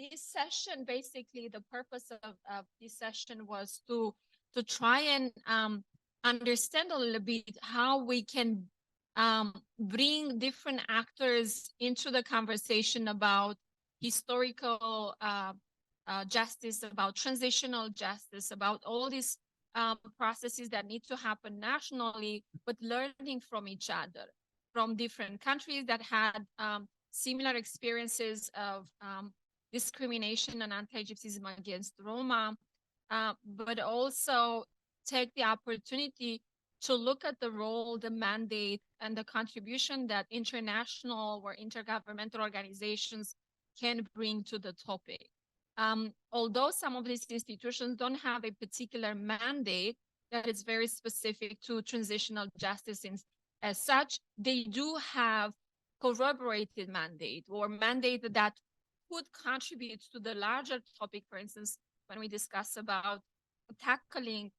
this session, basically, the purpose of this session was to try and understand a little bit how we can bring different actors into the conversation about historical justice, about transitional justice, about all these processes that need to happen nationally, but learning from each other, from different countries that had similar experiences of discrimination and anti-Gypsyism against Roma, but also take the opportunity to look at the role, the mandate, and the contribution that international or intergovernmental organizations can bring to the topic. Although some of these institutions don't have a particular mandate that is very specific to transitional justice as such, they do have corroborated mandate or mandate that could contribute to the larger topic. For instance, when we discuss about tackling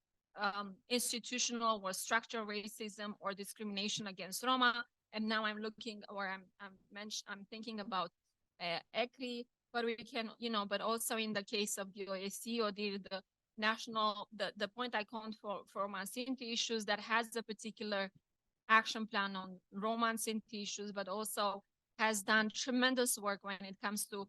institutional or structural racism or discrimination against Roma, and now I'm looking, or I'm thinking about ECRI, but we can, but also in the case of the OSCE or the national, the point I count for Roma and Sinti issues that has a particular action plan on Roma and Sinti issues, but also has done tremendous work when it comes to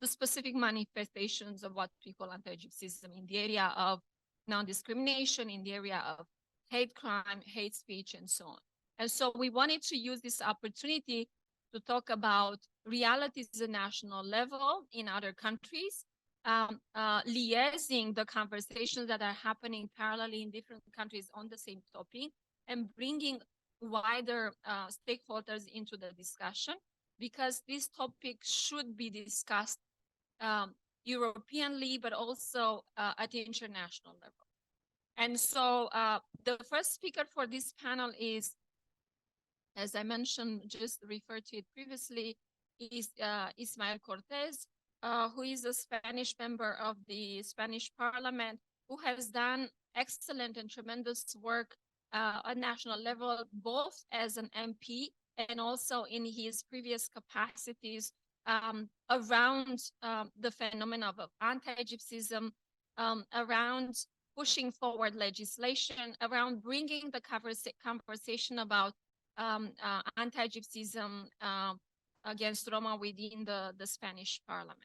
the specific manifestations of what we call anti-Gypsyism in the area of non-discrimination, in the area of hate crime, hate speech, and so on. And so we wanted to use this opportunity to talk about realities at the national level in other countries, liaising the conversations that are happening parallelly in different countries on the same topic, and bringing wider stakeholders into the discussion, because this topic should be discussed Europeanly, but also at the international level. And so the first speaker for this panel is, as I mentioned, just referred to it previously, is Ismael Cortez, who is a Spanish member of the Spanish Parliament, who has done excellent and tremendous work at national level, both as an MP and also in his previous capacities around the phenomenon of anti-Gypsyism, around pushing forward legislation, around bringing the conversation about anti-Gypsyism against Roma within the Spanish Parliament.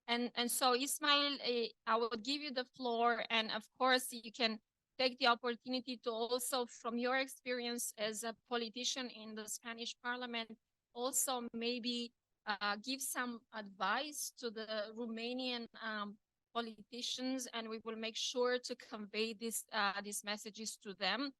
And so, Ismael, I will give you the floor, and of course, you can take the opportunity to also, from your experience as a politician in the Spanish Parliament, also maybe give some advice to the Romanian politicians, and we will make sure to convey these messages to them,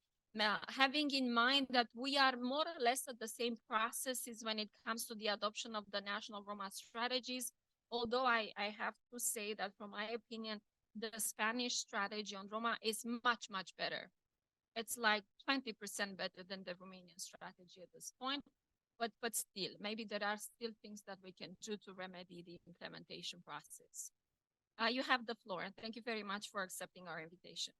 having in mind that we are more or less at the same processes when it comes to the adoption of the national Roma strategies, although I have to say that, from my opinion, the Spanish strategy on Roma is much, much better. It's like 20% better than the Romanian strategy at this point. But still, maybe there are still things that we can do to remedy the implementation process. You have the floor, and thank you very much for accepting our invitation.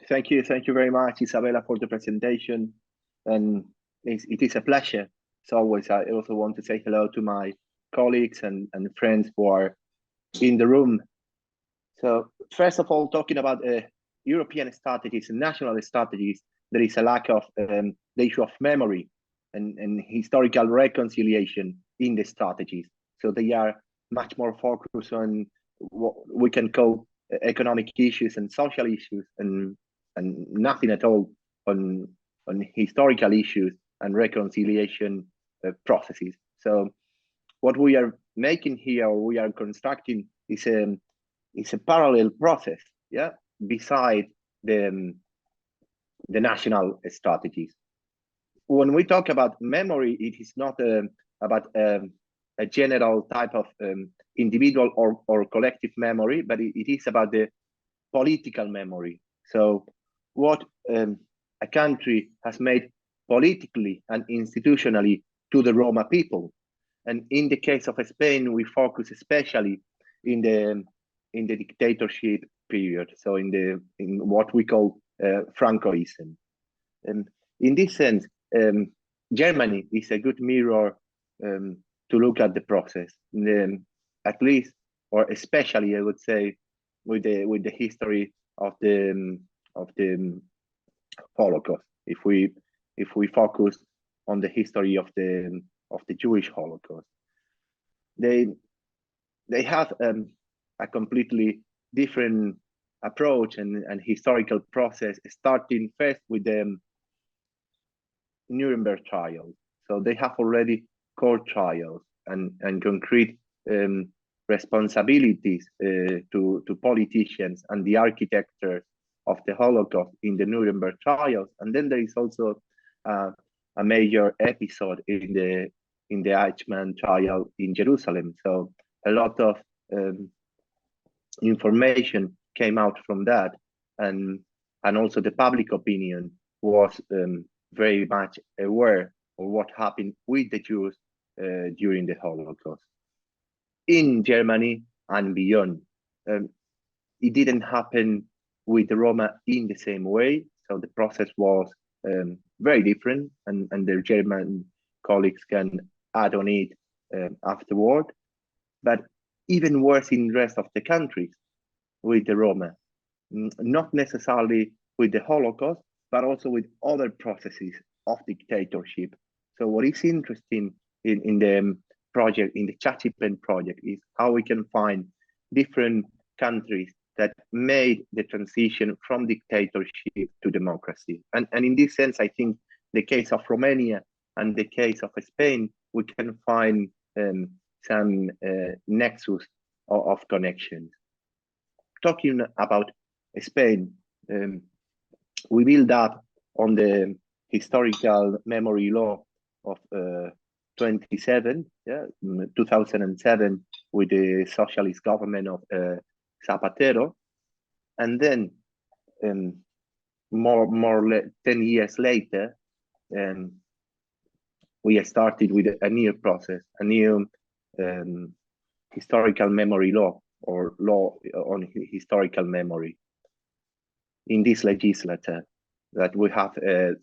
Thank you very much, Isabela, for the presentation, and it is a pleasure. As always, I also want to say hello to my colleagues and friends who are in the room. So first of all, talking about European strategies and national strategies, there is a lack of the issue of memory and historical reconciliation in the strategies. So they are much more focused on what we can call economic issues and social issues, and nothing at all on historical issues and reconciliation processes. So what we are making here, or we are constructing, is a parallel process, yeah, beside the national strategies. When we talk about memory, it is not about a general type of individual or collective memory, but it is about the political memory. So what a country has made politically and institutionally to the Roma people. And in the case of Spain, we focus especially in the dictatorship period, so in what we call Francoism. And in this sense, Germany is a good mirror to look at the process. At least or especially I would say with the history of the Holocaust. If we focus on the history of the Jewish Holocaust, they have a completely different approach and historical process, starting first with the Nuremberg trials. So they have already court trials and concrete responsibilities to politicians and the architecture of the Holocaust in the Nuremberg trials. And then there is also a major episode in the Eichmann trial in Jerusalem. So a lot of information came out from that, and also the public opinion was very much aware of what happened with the Jews during the Holocaust in Germany and beyond. It didn't happen with the Roma in the same way, so the process was very different, and their German colleagues can add on it afterward. But even worse in the rest of the countries with the Roma, not necessarily with the Holocaust, but also with other processes of dictatorship. So what is interesting in the project, in the Chachipen project, is how we can find different countries that made the transition from dictatorship to democracy. And in this sense, I think the case of Romania and the case of Spain, we can find some nexus of connections. Talking about Spain, we build up on the historical memory law of 2007, with the socialist government of Zapatero, and then more or less 10 years later, we started with a new process, a new historical memory law, or law on historical memory. In this legislature, that we have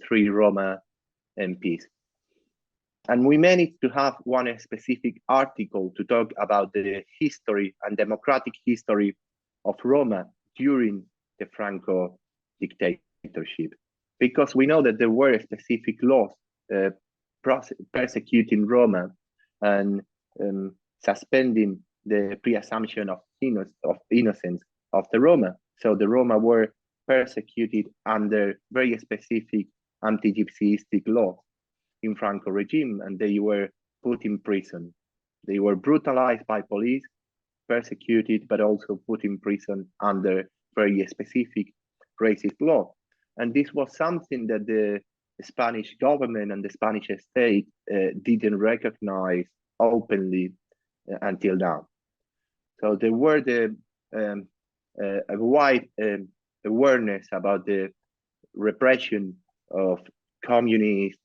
3 Roma MPs. And we managed to have one specific article to talk about the history and democratic history of Roma during the Franco dictatorship. Because we know that there were specific laws persecuting Roma and suspending the pre-assumption of innocence of the Roma. So the Roma were persecuted under very specific anti-Gypsyistic laws in Franco regime, and they were put in prison. They were brutalized by police, persecuted, but also put in prison under very specific racist law. And this was something that the Spanish government and the Spanish state didn't recognize openly until now. So there were a wide awareness about the repression of communists,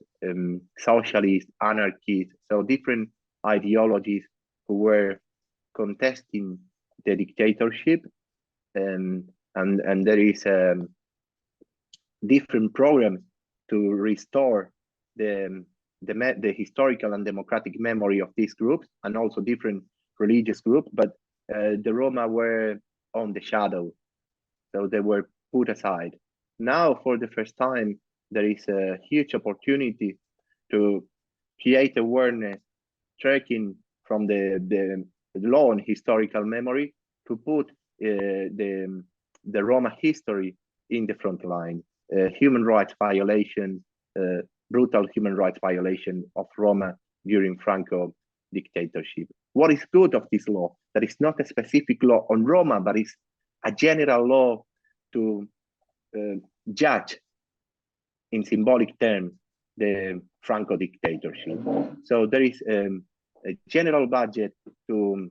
socialists, anarchists, so different ideologies who were contesting the dictatorship, and there is different programs to restore the historical and democratic memory of these groups, and also different religious groups, but the Roma were on the shadow, so they were put aside. Now, for the first time, there is a huge opportunity to create awareness, tracking from the law on historical memory, to put the Roma history in the front line. Human rights violations, brutal human rights violation of Roma during Franco dictatorship. What is good of this law? That is not a specific law on Roma, but it's a general law to judge in symbolic terms the Franco dictatorship. So there is a general budget to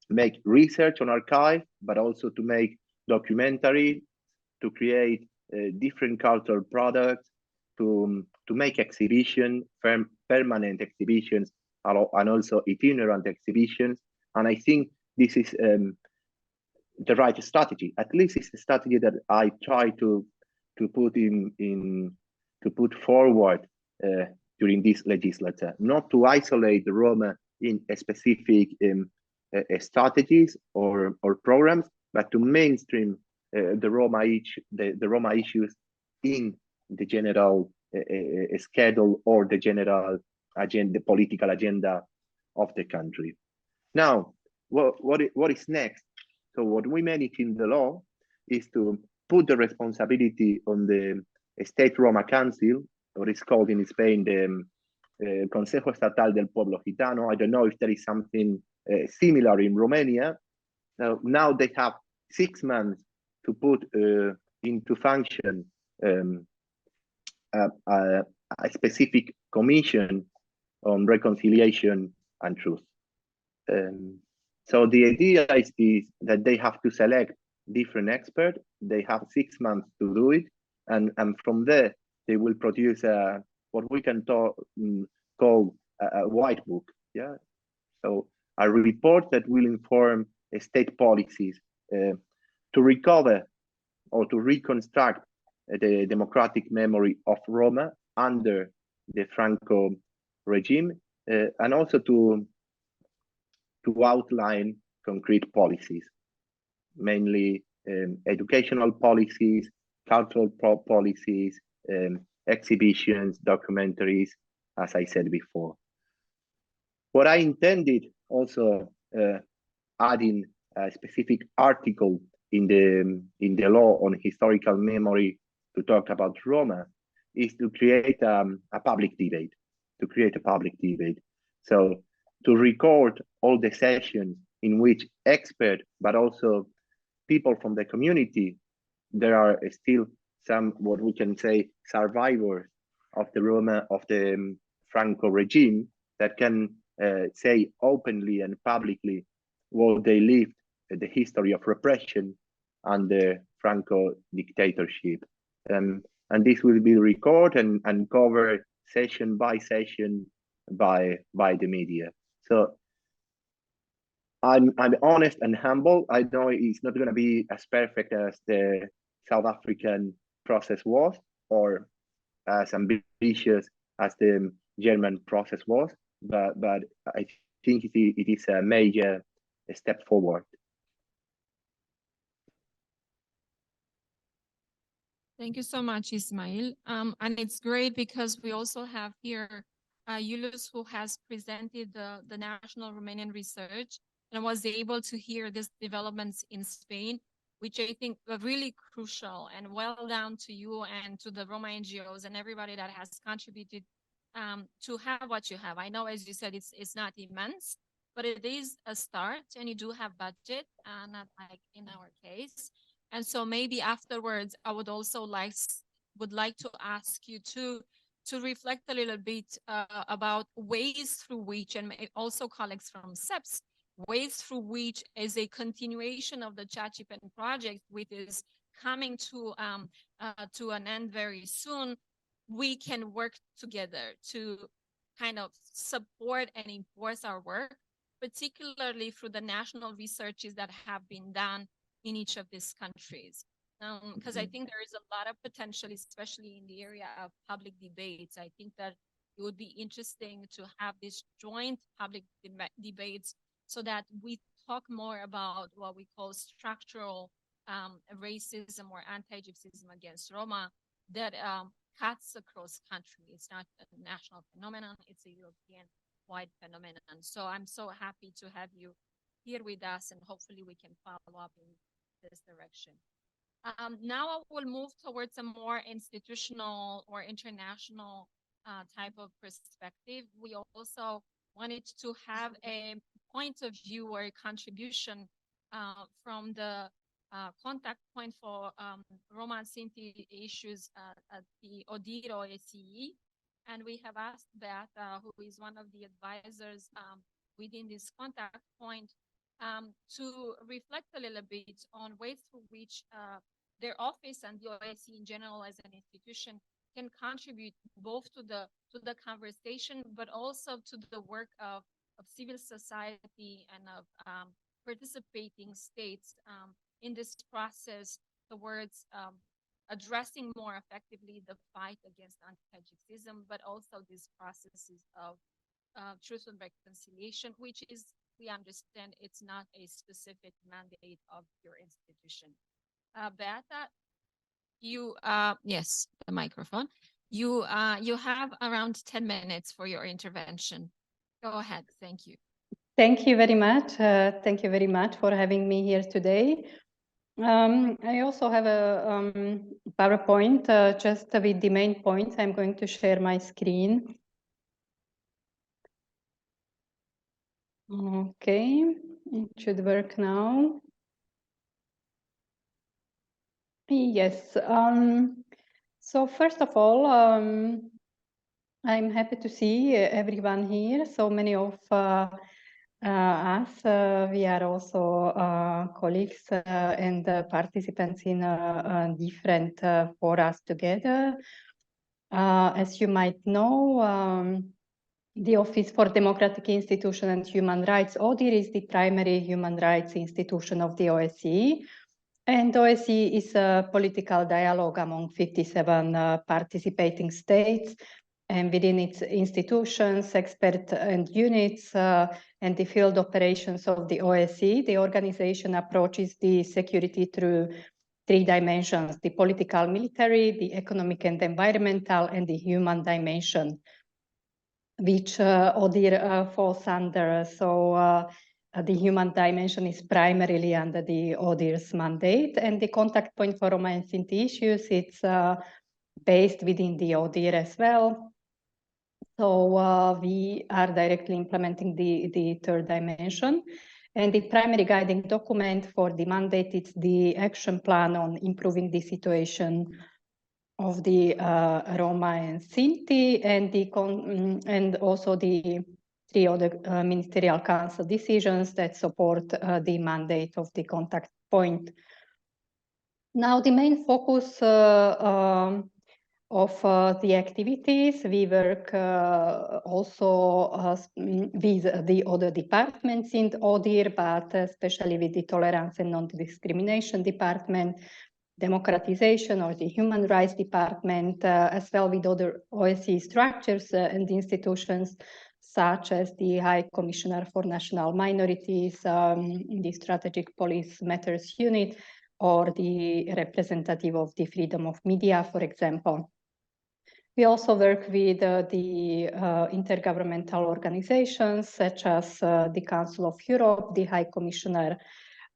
make research on archive, but also to make documentary, to create different cultural products, to make exhibition, permanent exhibitions, and also itinerant exhibitions. And I think this is the right strategy. At least it's the strategy that I try to put forward during this legislature, not to isolate the Roma in a specific strategies or programs, but to mainstream the Roma issues in the general schedule or the general agenda, the political agenda of the country. Now, what is next? So what we manage in the law is to put the responsibility on the State Roma Council, or it's called in Spain the Consejo Estatal del Pueblo Gitano. I don't know if there is something similar in Romania. Now they have 6 months to put into function a specific commission on reconciliation and truth. So the idea is that they have to select different experts. They have 6 months to do it, and from there they will produce what we can call a white book. Yeah, so a report that will inform state policies to recover or to reconstruct the democratic memory of Roma under the Franco regime, and also to outline concrete policies, mainly educational policies, cultural policies, exhibitions, documentaries, as I said before. What I intended also adding a specific article in the law on historical memory to talk about Roma is to create a public debate, So to record all the sessions in which experts, but also people from the community, there are still some, what we can say, survivors of the Roma, of the Franco regime that can say openly and publicly what they lived, the history of repression under Franco dictatorship. And this will be recorded and covered session by session by the media. So I'm honest and humble. I know it's not going to be as perfect as the South African process was, or as ambitious as the German process was, but I think it is a major step forward. Thank you so much, Ismael. And it's great because we also have here Julius, who has presented the National Romanian Research and was able to hear these developments in Spain, which I think are really crucial, and well done to you and to the Roma NGOs and everybody that has contributed to have what you have. I know, as you said, it's not immense, but it is a start, and you do have budget, not like in our case. And so maybe afterwards, I would also like to ask you to reflect a little bit about ways through which, and also colleagues from SEPS, ways through which, as a continuation of the Chachipen project, which is coming to an end very soon, we can work together to kind of support and enforce our work, particularly through the national researches that have been done in each of these countries. Because I think there is a lot of potential, especially in the area of public debates. I think that it would be interesting to have these joint public debates so that we talk more about what we call structural racism or anti-Gypsyism against Roma that cuts across countries. It's not a national phenomenon, it's a European-wide phenomenon. So I'm so happy to have you here with us, and hopefully we can follow up in this direction. Now I will move towards a more institutional or international type of perspective. We also wanted to have a point of view or a contribution from the contact point for Roma and Sinti issues at the OSCE. And we have asked Beata, who is one of the advisors within this contact point, to reflect a little bit on ways through which their office and the OSCE in general as an institution can contribute both to the conversation, but also to the work of civil society and of participating states in this process towards addressing more effectively the fight against anti-Gypsyism, but also these processes of truth and reconciliation, which is we understand it's not a specific mandate of your institution. Beata, you, yes, the microphone. You have around 10 minutes for your intervention. Go ahead. Thank you. Thank you very much. Thank you very much for having me here today. I also have a PowerPoint just with the main points. I'm going to share my screen. Okay, it should work now. Yes. So first of all, I'm happy to see everyone here. So many of us, we are also colleagues and participants in different forums together. As you might know, the Office for Democratic Institutions and Human Rights, ODIHR, is the primary human rights institution of the OSCE. And OSCE is a political dialogue among 57 participating states. And within its institutions, experts and units, and the field operations of the OSCE, the organization approaches the security through 3 dimensions: the political, military, the economic and environmental, and the human dimension, which ODIHR falls under. So the human dimension is primarily under the ODIHR's mandate, and the contact point for Roma and Sinti issues, it's based within the ODIHR as well. So we are directly implementing the 3rd dimension. And the primary guiding document for the mandate is the action plan on improving the situation of the Roma and Sinti, and also the 3 other ministerial council decisions that support the mandate of the contact point. Now, the main focus of the activities, we work also with the other departments in ODIHR, but especially with the Tolerance and Non-Discrimination Department, Democratization or the Human Rights Department, as well with other OSCE structures and institutions, such as the High Commissioner for National Minorities, the Strategic Police Matters Unit, or the representative of the freedom of media, for example. We also work with the intergovernmental organizations, such as the Council of Europe, the High Commissioner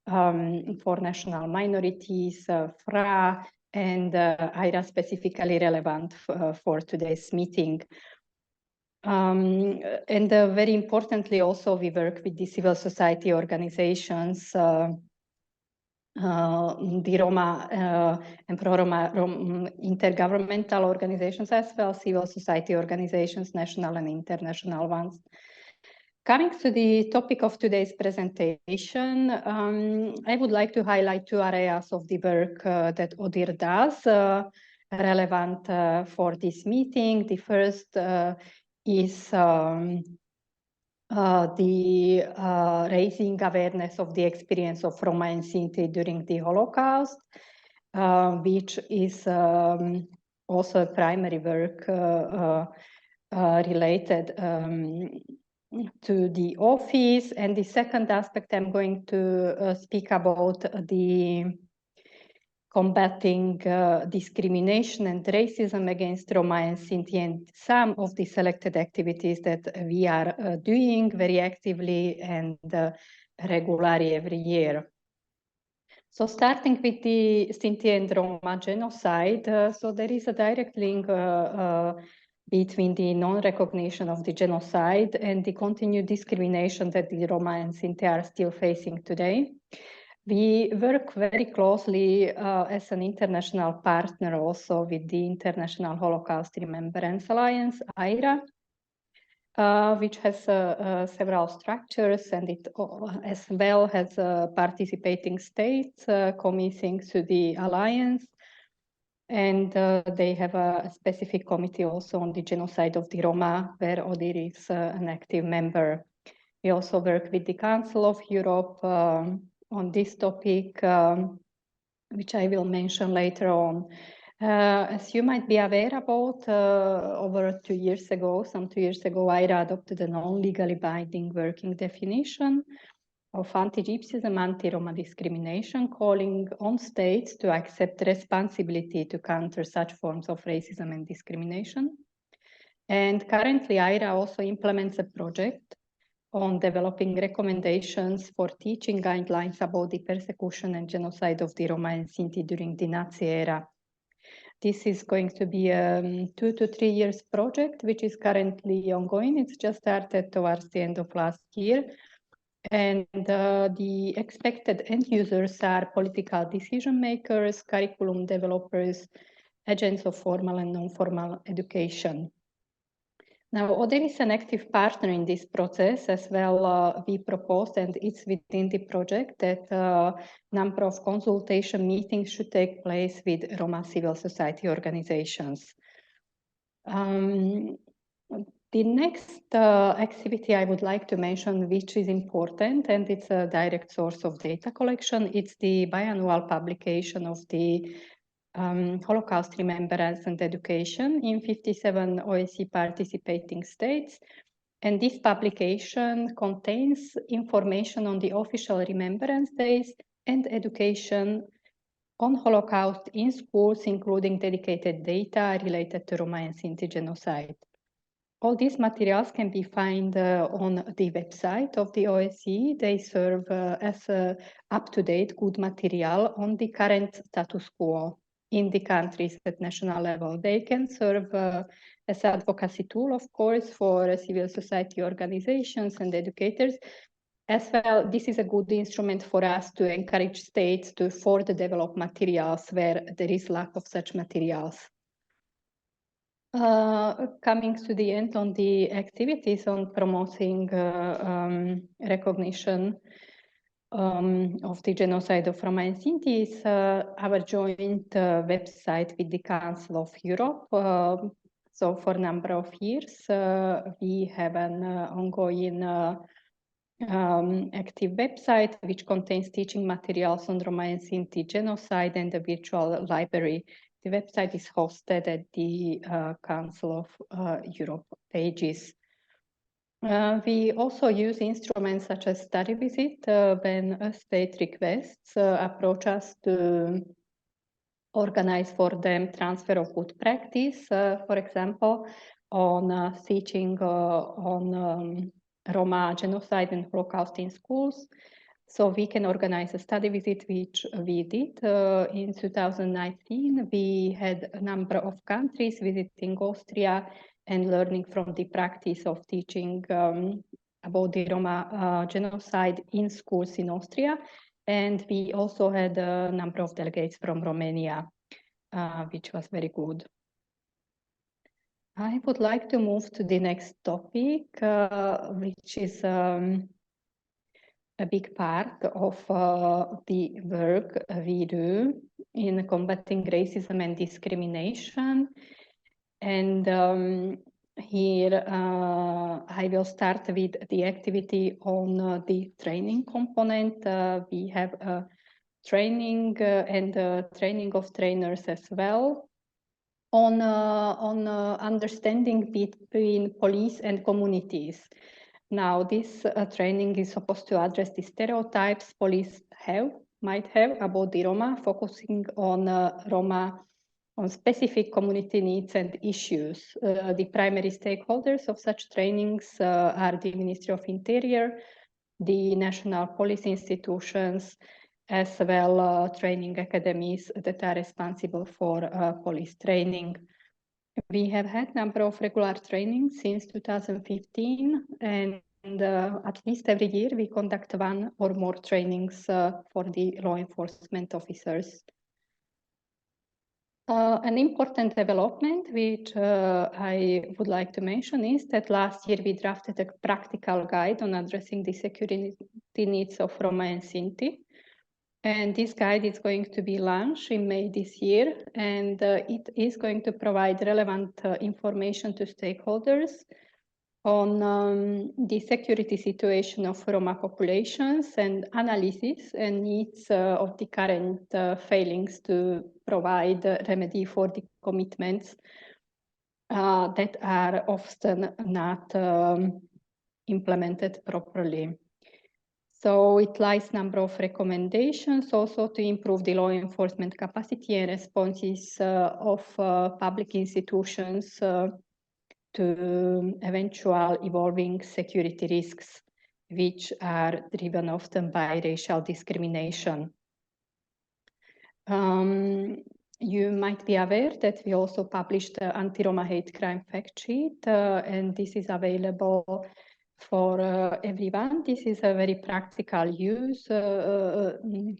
for National Minorities, FRA, and IRA specifically relevant for today's meeting. And very importantly, also we work with the civil society organizations, the Roma and pro-Roma intergovernmental organizations, as well as civil society organizations, national and international ones. Coming to the topic of today's presentation, I would like to highlight 2 areas of the work that ODIHR does relevant for this meeting. The first is the raising awareness of the experience of Roma and Sinti during the Holocaust, which is also primary work related to the office. And the second aspect, I'm going to speak about the combating discrimination and racism against Roma and Sinti, and some of the selected activities that we are doing very actively and regularly every year. So starting with the Sinti and Roma genocide, so there is a direct link between the non-recognition of the genocide and the continued discrimination that the Roma and Sinti are still facing today. We work very closely as an international partner also with the International Holocaust Remembrance Alliance, IRA, which has several structures, and it as well has participating states committing to the alliance. And they have a specific committee also on the genocide of the Roma, where ODIHR is an active member. We also work with the Council of Europe on this topic, which I will mention later on. As you might be aware about, over 2 years ago, some 2 years ago, IRA adopted a non-legally binding working definition of anti-Gypsyism, anti-Roma discrimination, calling on states to accept responsibility to counter such forms of racism and discrimination. And currently, IRA also implements a project on developing recommendations for teaching guidelines about the persecution and genocide of the Roma and Sinti during the Nazi era. This is going to be a 2 to 3 years project, which is currently ongoing. It's just started towards the end of last year. And the expected end users are political decision makers, curriculum developers, agents of formal and non-formal education. Now, ODER is an active partner in this process as well. We proposed, and it's within the project, that a number of consultation meetings should take place with Roma civil society organizations. The next activity I would like to mention, which is important, and it's a direct source of data collection, it's the biannual publication of the Holocaust Remembrance and Education in 57 OSCE participating states. And this publication contains information on the official remembrance days and education on Holocaust in schools, including dedicated data related to Roma and Sinti genocide. All these materials can be found on the website of the OSCE. They serve as up-to-date good material on the current status quo in the countries at national level. They can serve as an advocacy tool, of course, for civil society organizations and educators. As well, this is a good instrument for us to encourage states to further develop materials where there is lack of such materials. Coming to the end on the activities on promoting recognition of the genocide of Roma and Sinti is our joint website with the Council of Europe. So for a number of years, we have an ongoing active website which contains teaching materials on Roma and Sinti genocide and a virtual library. The website is hosted at the Council of Europe pages. We also use instruments such as study visit when a state requests approach us to organize for them transfer of good practice, for example, on teaching on Roma genocide and Holocaust in schools. So we can organize a study visit, which we did in 2019. We had a number of countries visiting Austria and learning from the practice of teaching about the Roma genocide in schools in Austria. And we also had a number of delegates from Romania, which was very good. I would like to move to the next topic, which is a big part of the work we do in combating racism and discrimination. And here I will start with the activity on the training component. We have a training and training of trainers as well on understanding between police and communities. Now, this training is supposed to address the stereotypes police might have about the Roma, focusing on Roma, on specific community needs and issues. The primary stakeholders of such trainings are the Ministry of Interior, the national police institutions, as well training academies that are responsible for police training. We have had a number of regular trainings since 2015, and at least every year we conduct one or more trainings for the law enforcement officers. An important development which I would like to mention is that last year we drafted a practical guide on addressing the security needs of Roma and Sinti. And this guide is going to be launched in May this year, and it is going to provide relevant information to stakeholders on the security situation of Roma populations and analysis and needs of the current failings to provide remedy for the commitments that are often not implemented properly. So it lies number of recommendations also to improve the law enforcement capacity and responses of public institutions to eventual evolving security risks, which are driven often by racial discrimination. You might be aware that we also published the Anti-Roma Hate Crime Fact Sheet, and this is available for everyone. This is a very practical use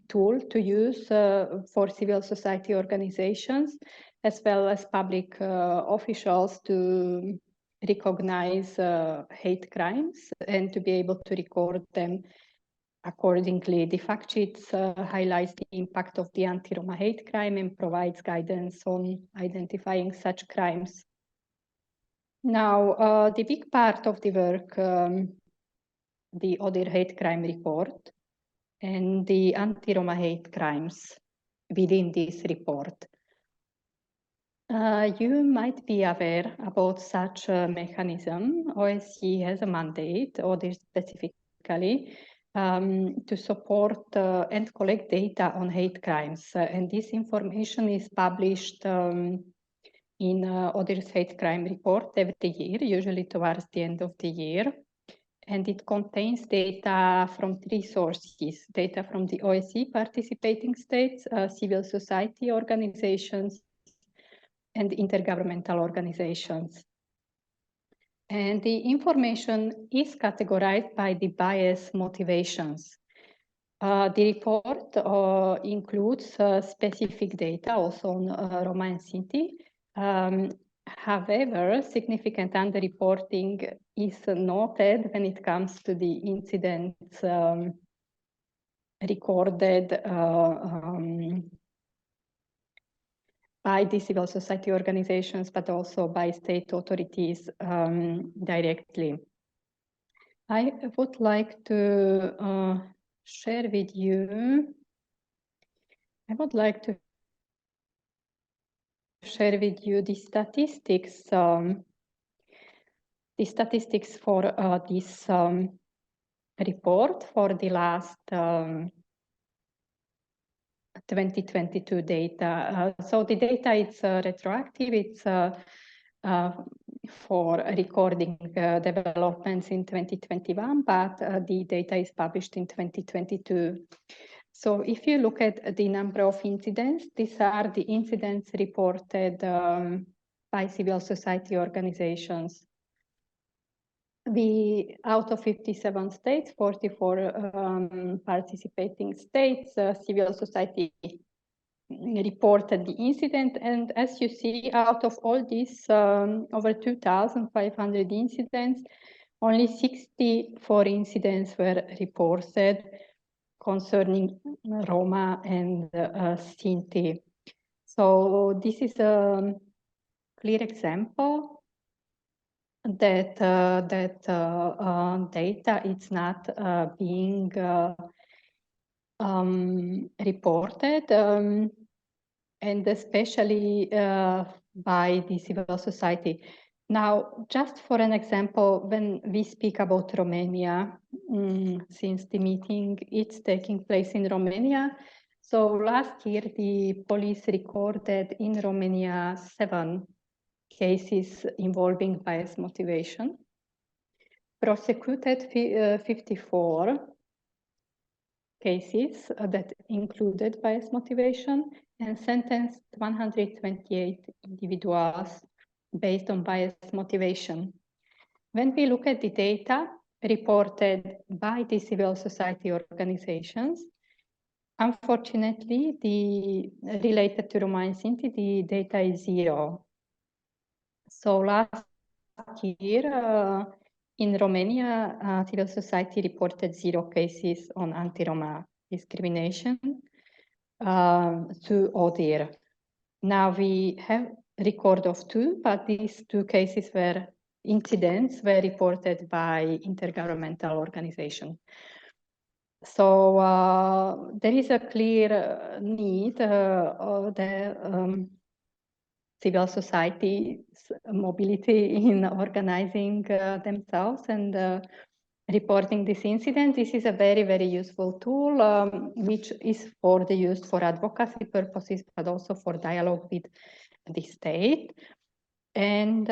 tool to use for civil society organizations, as well as public officials to recognize hate crimes and to be able to record them accordingly. The fact sheet highlights the impact of the anti-Roma hate crime and provides guidance on identifying such crimes. Now, the big part of the work, the other hate crime report and the anti-Roma hate crimes within this report. You might be aware about such a mechanism. OSCE has a mandate, ODIHR specifically, to support and collect data on hate crimes. And this information is published in ODIHR's hate crime report every year, usually towards the end of the year. And it contains data from 3 sources: data from the OSCE participating states, civil society organizations, and intergovernmental organizations. And the information is categorized by the bias motivations. The report includes specific data also on Roma and Sinti. However, significant underreporting is noted when it comes to the incidents recorded by the civil society organizations, but also by state authorities directly. I would like to share with you, the statistics for this report for the last 2022 data. So the data is retroactive. It's for recording developments in 2021, but the data is published in 2022. So if you look at the number of incidents, these are the incidents reported by civil society organizations. Out of 57 states, 44 participating states, civil society reported the incident. And as you see, out of all these over 2,500 incidents, only 64 incidents were reported concerning Roma and Sinti. So this is a clear example that data is not being reported, and especially by the civil society. Now, just for an example, when we speak about Romania, since the meeting it's taking place in Romania, so last year the police recorded in Romania 7 cases involving bias motivation, prosecuted 54 cases that included bias motivation, and sentenced 128 individuals based on bias motivation. When we look at the data reported by the civil society organizations, unfortunately, related to Roma and Sinti, the data is 0. So last year in Romania, civil society reported 0 cases on anti-Roma discrimination to ODIHR. Now we have record of 2, but these 2 cases were incidents were reported by intergovernmental organization. So there is a clear need of the civil society's mobility in organizing themselves and reporting this incident. This is a very, very useful tool, which is used for advocacy purposes, but also for dialogue with the state. And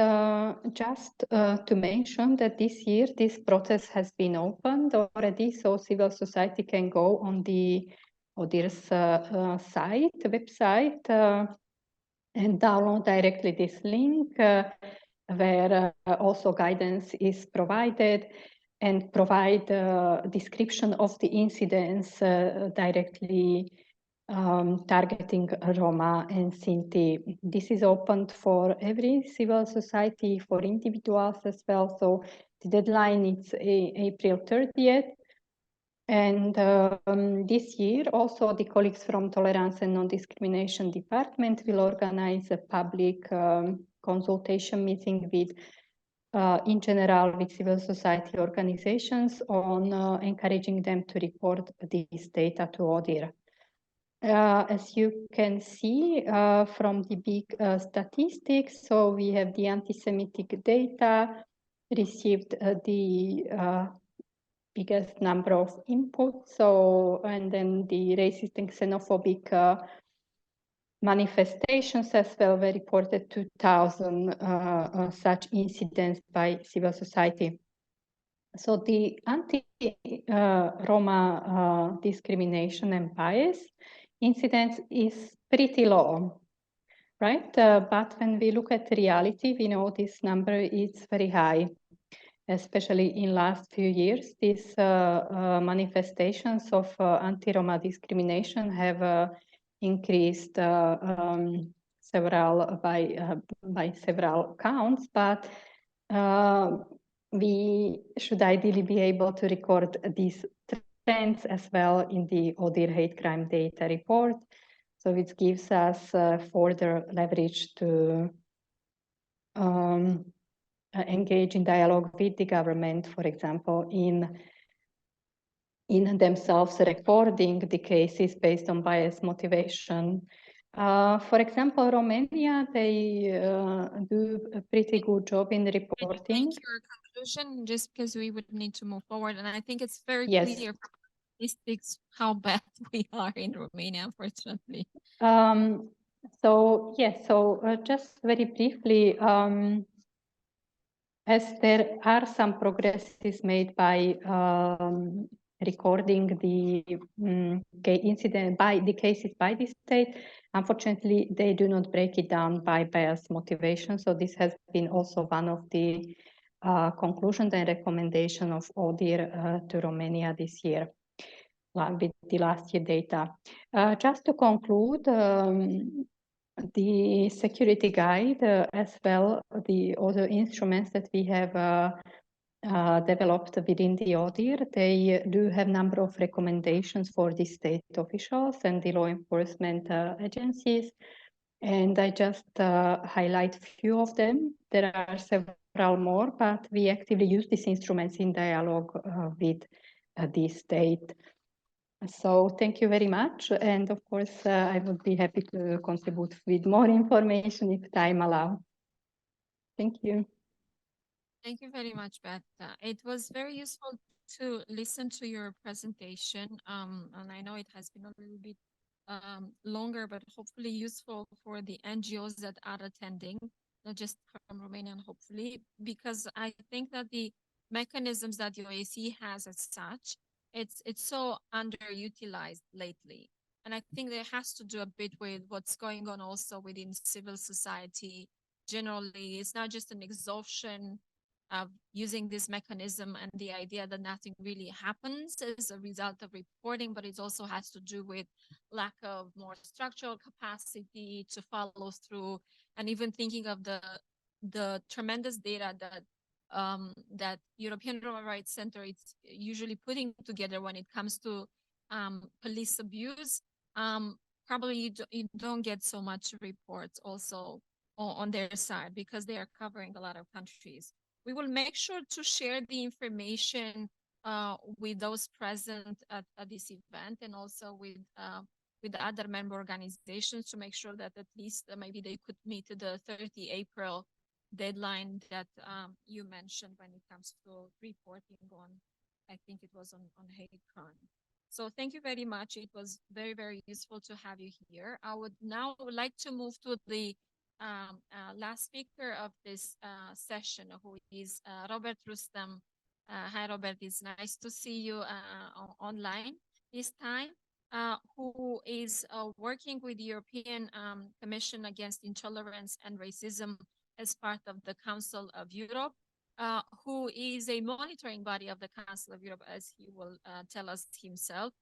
just to mention that this year, this process has been opened already, so civil society can go on the ODIHR's website, and download directly this link where also guidance is provided, and provide a description of the incidents directly targeting Roma and Sinti. This is opened for every civil society, for individuals as well. So the deadline is April 30th. And this year, also the colleagues from Tolerance and Non-Discrimination Department will organize a public consultation meeting with, in general, with civil society organizations on encouraging them to report this data to ODIHR. As you can see from the big statistics, so we have the anti-Semitic data, received the biggest number of inputs, so, and then the racist and xenophobic manifestations as well were reported 2,000 such incidents by civil society. So the anti-Roma discrimination and bias incidence is pretty low, right? But when we look at reality, we know this number is very high, especially in last few years. These manifestations of anti-Roma discrimination have increased several by several counts, but we should ideally be able to record these trends as well in the ODIHR hate crime data report. So it gives us further leverage to engage in dialogue with the government, for example, in themselves recording the cases based on bias motivation. For example, Romania, they do a pretty good job in reporting. Make your conclusion, just because we would need to move forward, and I think it's very Yes. clear from statistics how bad we are in Romania, unfortunately. So yes, so just very briefly, as there are some progresses made by recording the incident by the cases by the state, unfortunately, they do not break it down by bias motivation. So this has been also one of the conclusions and recommendation of ODIHR to Romania this year with the last year data. Just to conclude, the security guide as well, the other instruments that we have developed within the ODIHR, they do have number of recommendations for the state officials and the law enforcement agencies. And I just highlight few of them. There are several more, but we actively use these instruments in dialogue with the state. So thank you very much. And of course, I would be happy to contribute with more information if time allows. Thank you. Thank you very much, Beata. It was very useful to listen to your presentation. And I know it has been a little bit longer, but hopefully useful for the NGOs that are attending, not just from Romania, hopefully, because I think that the mechanisms that the OSCE has as such, it's so underutilized lately. And I think that has to do a bit with what's going on also within civil society. Generally, it's not just an exhaustion of using this mechanism and the idea that nothing really happens as a result of reporting, but it also has to do with lack of more structural capacity to follow through, and even thinking of the tremendous data that that European Roma Rights Center is usually putting together when it comes to police abuse. Probably you don't get so much reports also on their side because they are covering a lot of countries. we will make sure to share the information with those present at this event, and also with the other member organizations, to make sure that at least maybe they could meet the 30 April deadline that you mentioned when it comes to reporting on, I think it was on hate crime. So thank you very much. It was very, very useful to have you here. I would now like to move to the last speaker of this session, who is Robert Rustem. Hi, Robert. It's nice to see you online this time. Who is working with the European Commission Against Intolerance and Racism as part of the Council of Europe, who is a monitoring body of the Council of Europe, as he will tell us himself,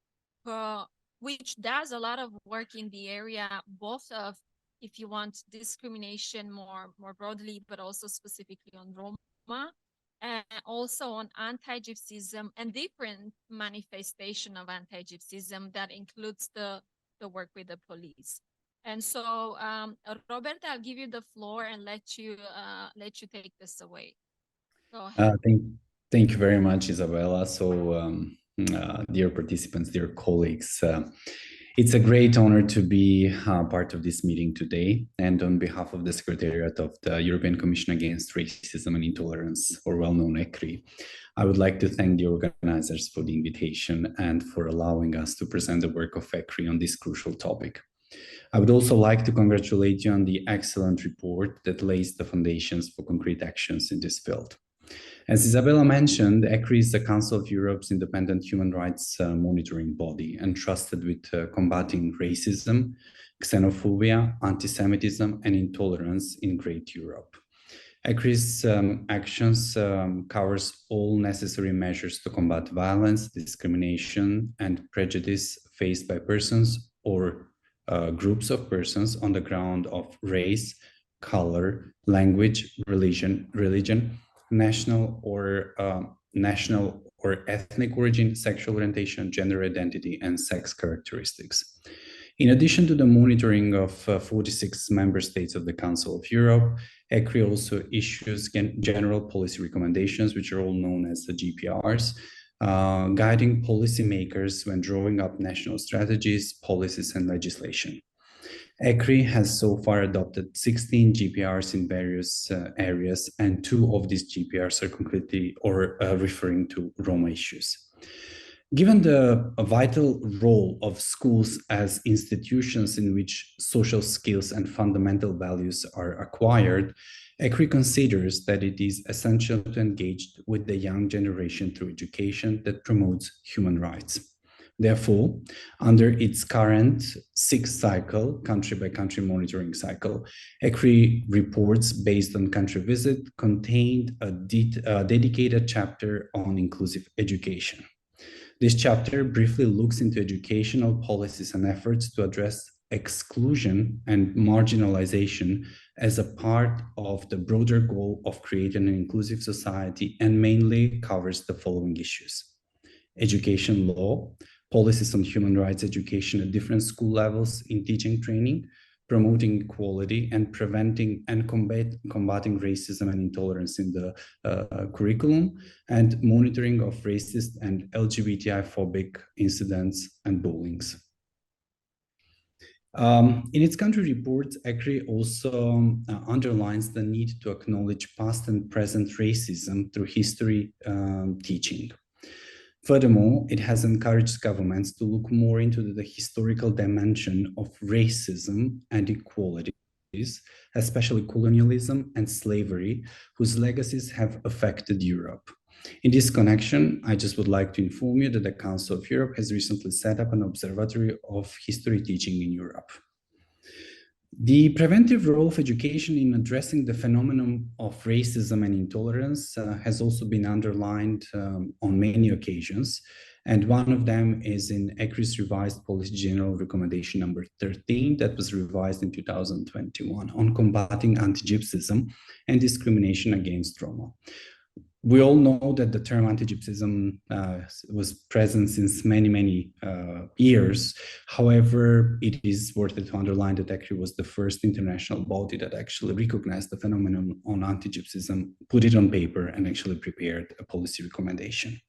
which does a lot of work in the area, both of, if you want, discrimination more broadly, but also specifically on Roma, and also on anti-Gypsyism and different manifestation of anti-Gypsyism that includes the work with the police. And so, Robert, I'll give you the floor and let you take this away. Go ahead. Thank you very much, Isabela. So, dear participants, dear colleagues, it's a great honor to be part of this meeting today. And on behalf of the Secretariat of the European Commission Against Racism and Intolerance, or well-known ECRI, I would like to thank the organizers for the invitation and for allowing us to present the work of ECRI on this crucial topic. I would also like to congratulate you on the excellent report that lays the foundations for concrete actions in this field. As Isabela mentioned, ECRI is the Council of Europe's independent human rights monitoring body, entrusted with combating racism, xenophobia, anti-Semitism, and intolerance in Great Europe. ECRI's actions covers all necessary measures to combat violence, discrimination, and prejudice faced by persons or groups of persons on the ground of race, color, language, religion, national or ethnic origin, sexual orientation, gender identity, and sex characteristics. In addition to the monitoring of 46 member states of the Council of Europe, ECRI also issues general policy recommendations, which are all known as the GPRs, guiding policymakers when drawing up national strategies, policies, and legislation. ECRI has so far adopted 16 GPRs in various areas, and 2 of these GPRs are concretely referring to Roma issues. Given the vital role of schools as institutions in which social skills and fundamental values are acquired, ECRI considers that it is essential to engage with the young generation through education that promotes human rights. Therefore, under its current 6th cycle, country-by-country monitoring cycle, ECRI reports based on country visit contained a dedicated chapter on inclusive education. This chapter briefly looks into educational policies and efforts to address exclusion and marginalization as a part of the broader goal of creating an inclusive society, and mainly covers the following issues: education law, policies on human rights education at different school levels in teaching training, promoting equality, and preventing and combating racism and intolerance in the curriculum, and monitoring of racist and LGBTI-phobic incidents and bullyings. In its country reports, ECRI also underlines the need to acknowledge past and present racism through history teaching. Furthermore, it has encouraged governments to look more into the historical dimension of racism and inequalities, especially colonialism and slavery, whose legacies have affected Europe. In this connection, I just would like to inform you that the Council of Europe has recently set up an observatory of history teaching in Europe. The preventive role of education in addressing the phenomenon of racism and intolerance has also been underlined on many occasions, and one of them is in ECRI's revised Policy General Recommendation number 13 that was revised in 2021 on combating anti-Gypsyism and discrimination against Roma, We all know that the term anti-Gypsyism was present since many years. However, it is worth it to underline that ECRI was the first international body that actually recognized the phenomenon on anti-Gypsyism, put it on paper, and actually prepared a policy recommendation.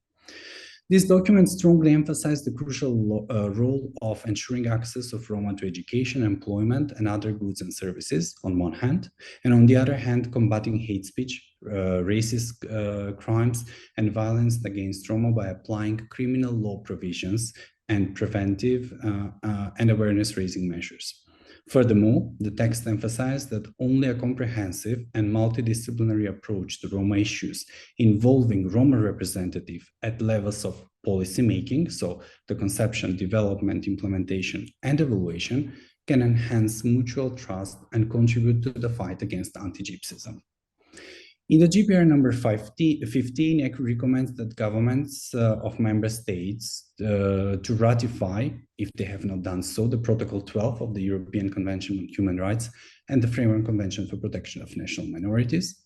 This document strongly emphasized the crucial role of ensuring access of Roma to education, employment, and other goods and services on one hand, and on the other hand, combating hate speech, racist crimes, and violence against Roma by applying criminal law provisions and preventive and awareness-raising measures. Furthermore, the text emphasized that only a comprehensive and multidisciplinary approach to Roma issues involving Roma representatives at levels of policymaking, so the conception, development, implementation, and evaluation, can enhance mutual trust and contribute to the fight against anti-Gypsyism. In the GPR number 15, ECRI recommends that governments of member states to ratify, if they have not done so, the Protocol 12 of the European Convention on Human Rights and the Framework Convention for Protection of National Minorities,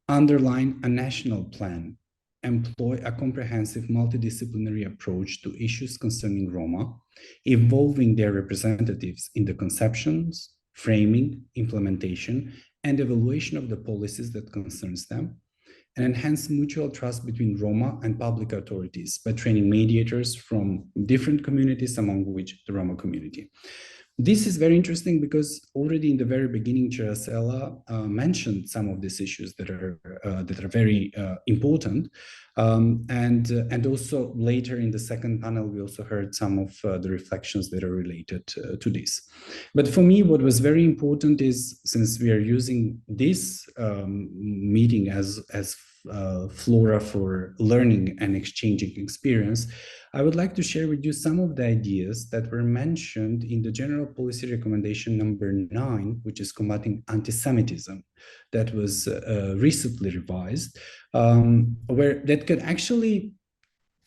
underline a national plan, employ a comprehensive multidisciplinary approach to issues concerning Roma, involving their representatives in the conceptions, framing, implementation, and evaluation of the policies that concerns them, and enhance mutual trust between Roma and public authorities by training mediators from different communities, among which the Roma community. This is very interesting because already in the very beginning, Isabela mentioned some of these issues that are very important, and also later in the second panel we also heard some of the reflections that are related to this. But for me, what was very important is, since we are using this meeting as flora for learning and exchanging experience, I would like to share with you some of the ideas that were mentioned in the General Policy Recommendation number 9, which is combating anti-Semitism, that was recently revised, where that could actually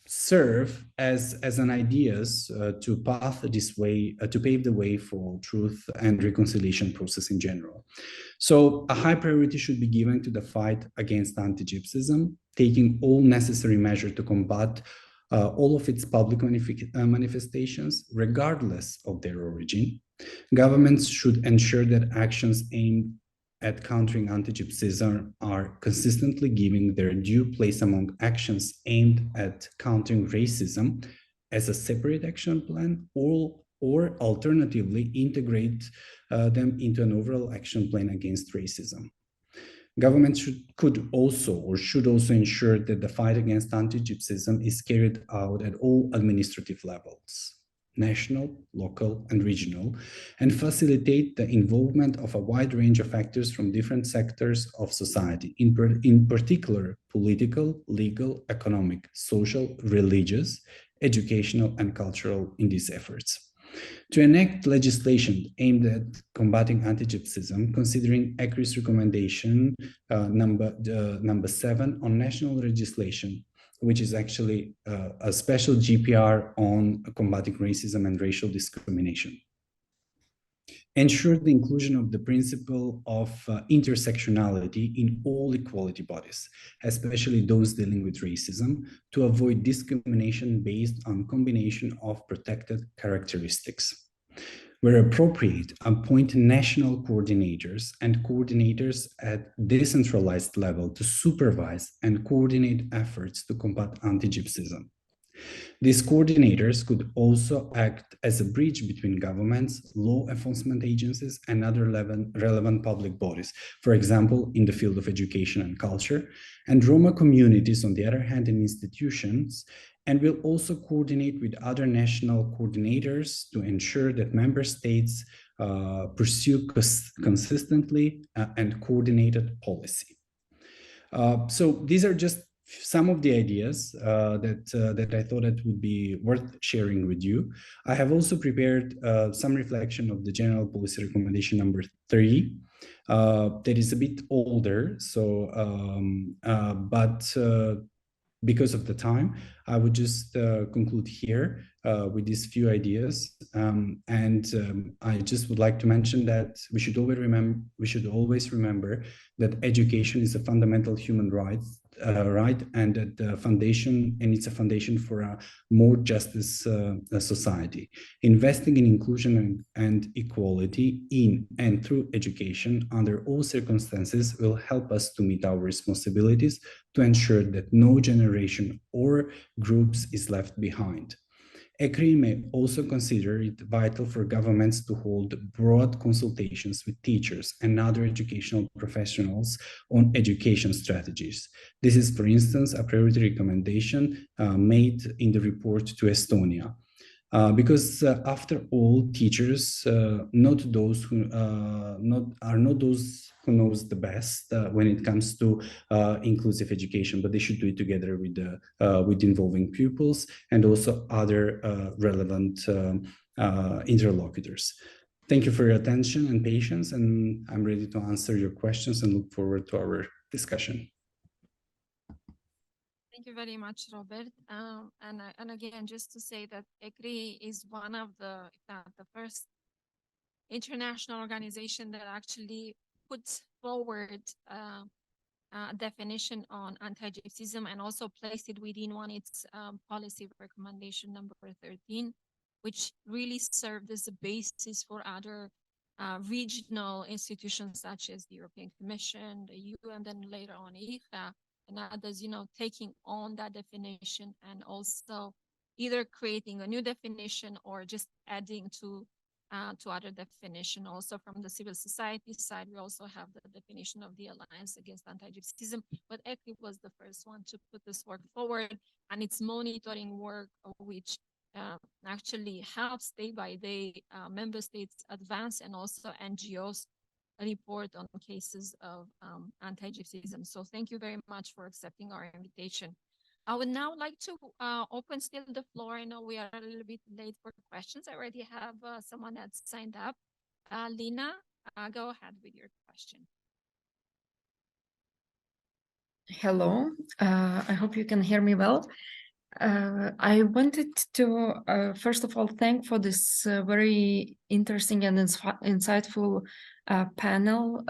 serve as an ideas to pave the way for truth and reconciliation process in general. So a high priority should be given to the fight against anti-Gypsyism, taking all necessary measures to combat all of its public manifestations, regardless of their origin. Governments should ensure that actions aimed at countering anti-Gypsyism are consistently giving their due place among actions aimed at countering racism as a separate action plan, or alternatively integrate them into an overall action plan against racism. Governments should also ensure that the fight against anti-Gypsyism is carried out at all administrative levels, national, local, and regional, and facilitate the involvement of a wide range of actors from different sectors of society, in particular political, legal, economic, social, religious, educational, and cultural in these efforts. To enact legislation aimed at combating anti-Gypsyism, considering ECRI's recommendation number 7 on national legislation, which is actually a special GPR on combating racism and racial discrimination. Ensure the inclusion of the principle of intersectionality in all equality bodies, especially those dealing with racism, to avoid discrimination based on combination of protected characteristics. Where appropriate, appoint national coordinators and coordinators at decentralized level to supervise and coordinate efforts to combat anti-Gypsyism. These coordinators could also act as a bridge between governments, law enforcement agencies, and other relevant public bodies, for example, in the field of education and culture, and Roma communities, on the other hand, and institutions, and will also coordinate with other national coordinators to ensure that member states pursue consistently and coordinated policy. So these are just some of the ideas that I thought it would be worth sharing with you. I have also prepared some reflection of the General Policy Recommendation number 3 that is a bit older, so but because of the time, I would just conclude here with these few ideas. I just would like to mention that we should always remember that education is a fundamental human right right, and that the foundation, and it's a foundation for a more justice society. Investing in inclusion and equality in and through education under all circumstances will help us to meet our responsibilities to ensure that no generation or groups is left behind. ECRI may also consider it vital for governments to hold broad consultations with teachers and other educational professionals on education strategies. This is, for instance, a priority recommendation made in the report to Estonia. Because after all, teachers not those who are not those who knows the best when it comes to inclusive education, but they should do it together with involving pupils and also other relevant interlocutors. Thank you for your attention and patience, and I'm ready to answer your questions and look forward to our discussion. Thank you very much, Robert. And again, just to say that ECRI is one of the first international organization that actually puts forward a definition on anti-Gypsyism and also placed it within its policy recommendation number 13, which really served as a basis for other regional institutions such as the European Commission, the EU, and then later on IHA, and others, taking on that definition and also either creating a new definition or just adding to other definition. Also from the civil society side, we also have the definition of the Alliance Against Anti-Gypsyism, but ECRI was the first one to put this work forward, and its monitoring work, which actually helps day by day member states advance and also NGOs report on cases of anti-Gypsyism. So thank you very much for accepting our invitation. I would now like to open still the floor. I know we are a little bit late for questions. I already have someone that's signed up. Lina, go ahead with your question. Hello, I hope you can hear me well. I wanted to, first of all, thank for this very interesting and insightful panel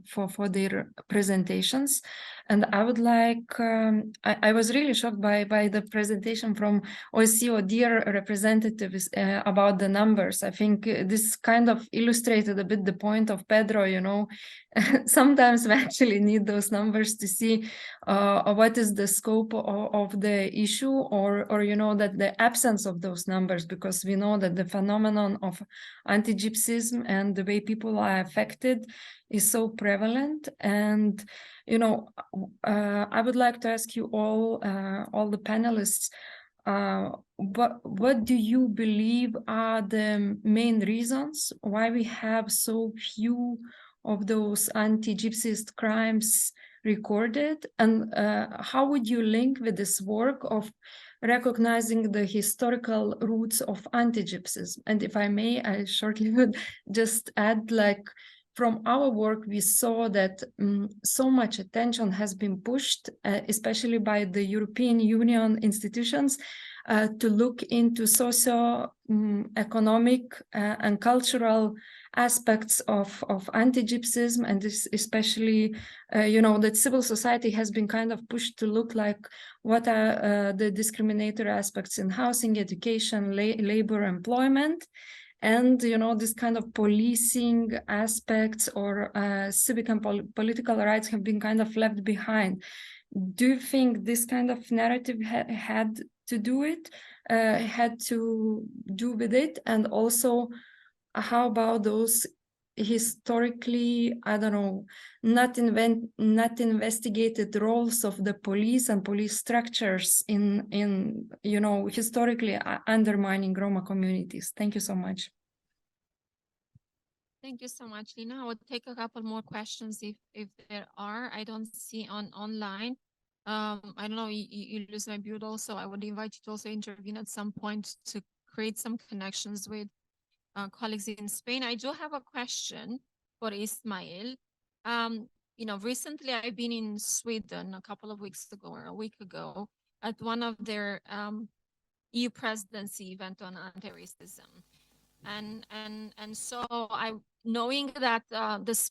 for their presentations. And I would like, I was really shocked by the presentation from OSCE or dear representatives about the numbers. I think this kind of illustrated a bit the point of Pedro, sometimes we actually need those numbers to see what is the scope of the issue or that the absence of those numbers, because we know that the phenomenon of anti-Gypsyism and the way people are affected is so prevalent. And I would like to ask you all the panelists, what do you believe are the main reasons why we have so few of those anti-Gypsyist crimes recorded, and how would you link with this work of recognizing the historical roots of anti-Gypsyism? And if I may, I shortly would just add, from our work, we saw that so much attention has been pushed, especially by the European Union institutions, to look into socio-economic and cultural aspects of anti-Gypsyism, and this especially, that civil society has been kind of pushed to look like what are the discriminatory aspects in housing, education, labor, employment. And, this kind of policing aspects or civic and political rights have been kind of left behind. Do you think this kind of narrative had to do with it? And also, how about those historically, not investigated roles of the police and police structures in historically undermining Roma communities? Thank you so much. Thank you so much, Lina. I would take a couple more questions if there are. I don't see online. I don't know, you lose my mute also. I would invite you to also intervene at some point to create some connections with colleagues in Spain. I do have a question for Ismael. Recently I've been in Sweden a couple of weeks ago or a week ago at one of their EU presidency event on anti-racism. And so knowing that the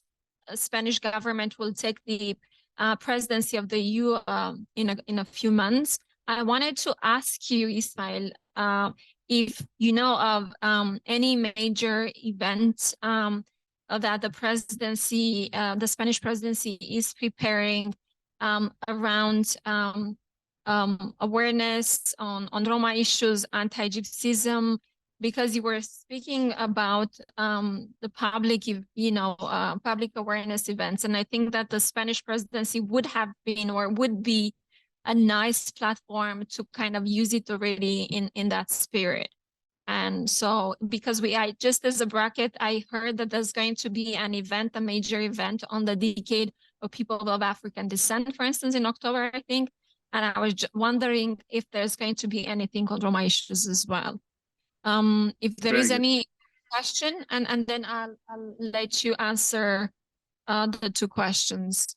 Spanish government will take the presidency of the EU in a few months. I wanted to ask you, Ismael, if you know of any major event that the presidency, the Spanish presidency is preparing around awareness on Roma issues, anti-Gypsyism, because you were speaking about the public, public awareness events. And I think that the Spanish presidency would have been or would be a nice platform to kind of use it already in that spirit. And so, because I just as a bracket, I heard that there's going to be an event, a major event on the decade of people of African descent, for instance, in October, I think. And I was wondering if there's going to be anything on Roma issues as well. If there is any question, and then I'll let you answer the two questions.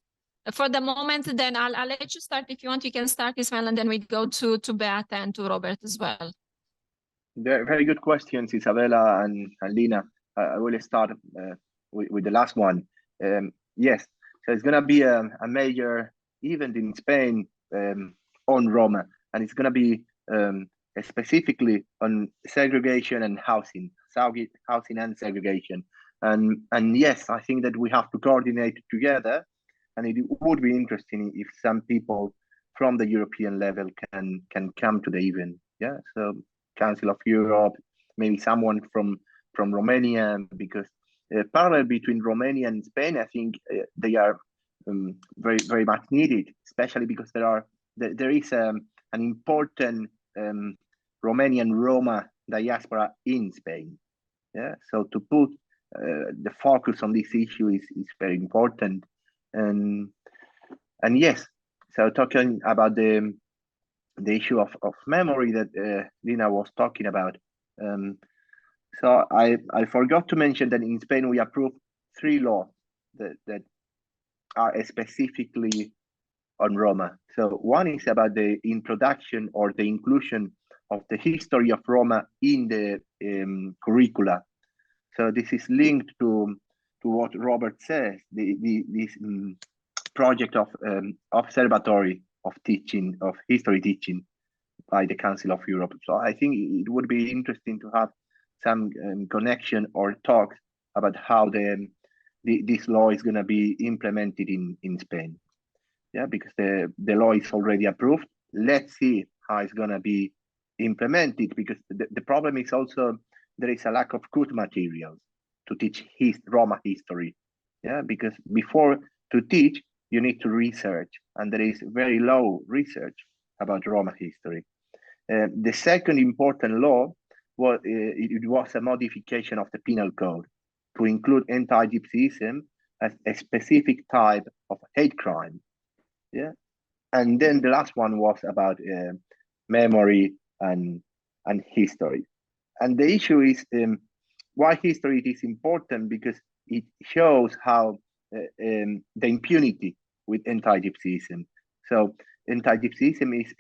For the moment, then I'll let you start. If you want, you can start, Ismael, and then we go to Beata and to Robert as well. Very good questions, Isabela and Lina. I will start with the last one. Yes, so it's going to be a major event in Spain on Roma, and it's going to be specifically on segregation and housing and segregation. And yes, I think that we have to coordinate together, and it would be interesting if some people from the European level can come to the event. Yeah, so Council of Europe, maybe someone from Romania, because parallel between Romania and Spain, I think they are very, very much needed, especially because there is an important Romanian Roma diaspora in Spain. Yeah, so to put the focus on this issue is very important. And yes, so talking about the issue of memory that Lina was talking about. So I forgot to mention that in Spain we approved 3 laws that are specifically on Roma. So one is about the introduction or the inclusion of the history of Roma in the curricula. So this is linked to what Robert says, this project of observatory of teaching, of history teaching by the Council of Europe. So I think it would be interesting to have some connection or talks about how this law is going to be implemented in Spain. Yeah, because the law is already approved. Let's see how it's going to be implemented, because the problem is also there is a lack of good materials to teach Roma history. Yeah, because before to teach, you need to research, and there is very low research about Roma history. The second important law was it was a modification of the penal code to include anti-Gypsyism as a specific type of hate crime. Yeah, and then the last one was about memory and history. And the issue is why history is important, because it shows how the impunity with anti-Gypsyism. So anti-Gypsyism is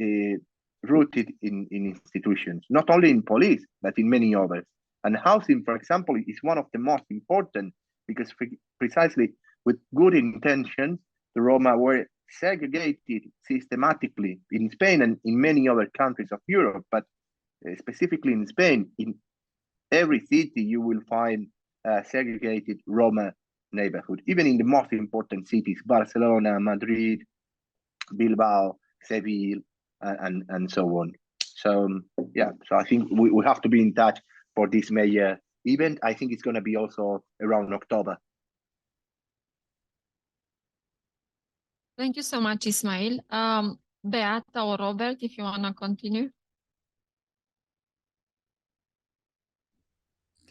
rooted in institutions, not only in police, but in many others. And housing, for example, is one of the most important, because precisely with good intentions, the Roma were segregated systematically in Spain and in many other countries of Europe, but specifically in Spain, in every city you will find a segregated Roma neighborhood, even in the most important cities, Barcelona, Madrid, Bilbao, Seville, and so on. So yeah, so I think we have to be in touch for this major event. I think it's going to be also around October. Thank you so much, Ismael. Beata or Robert, if you want to continue.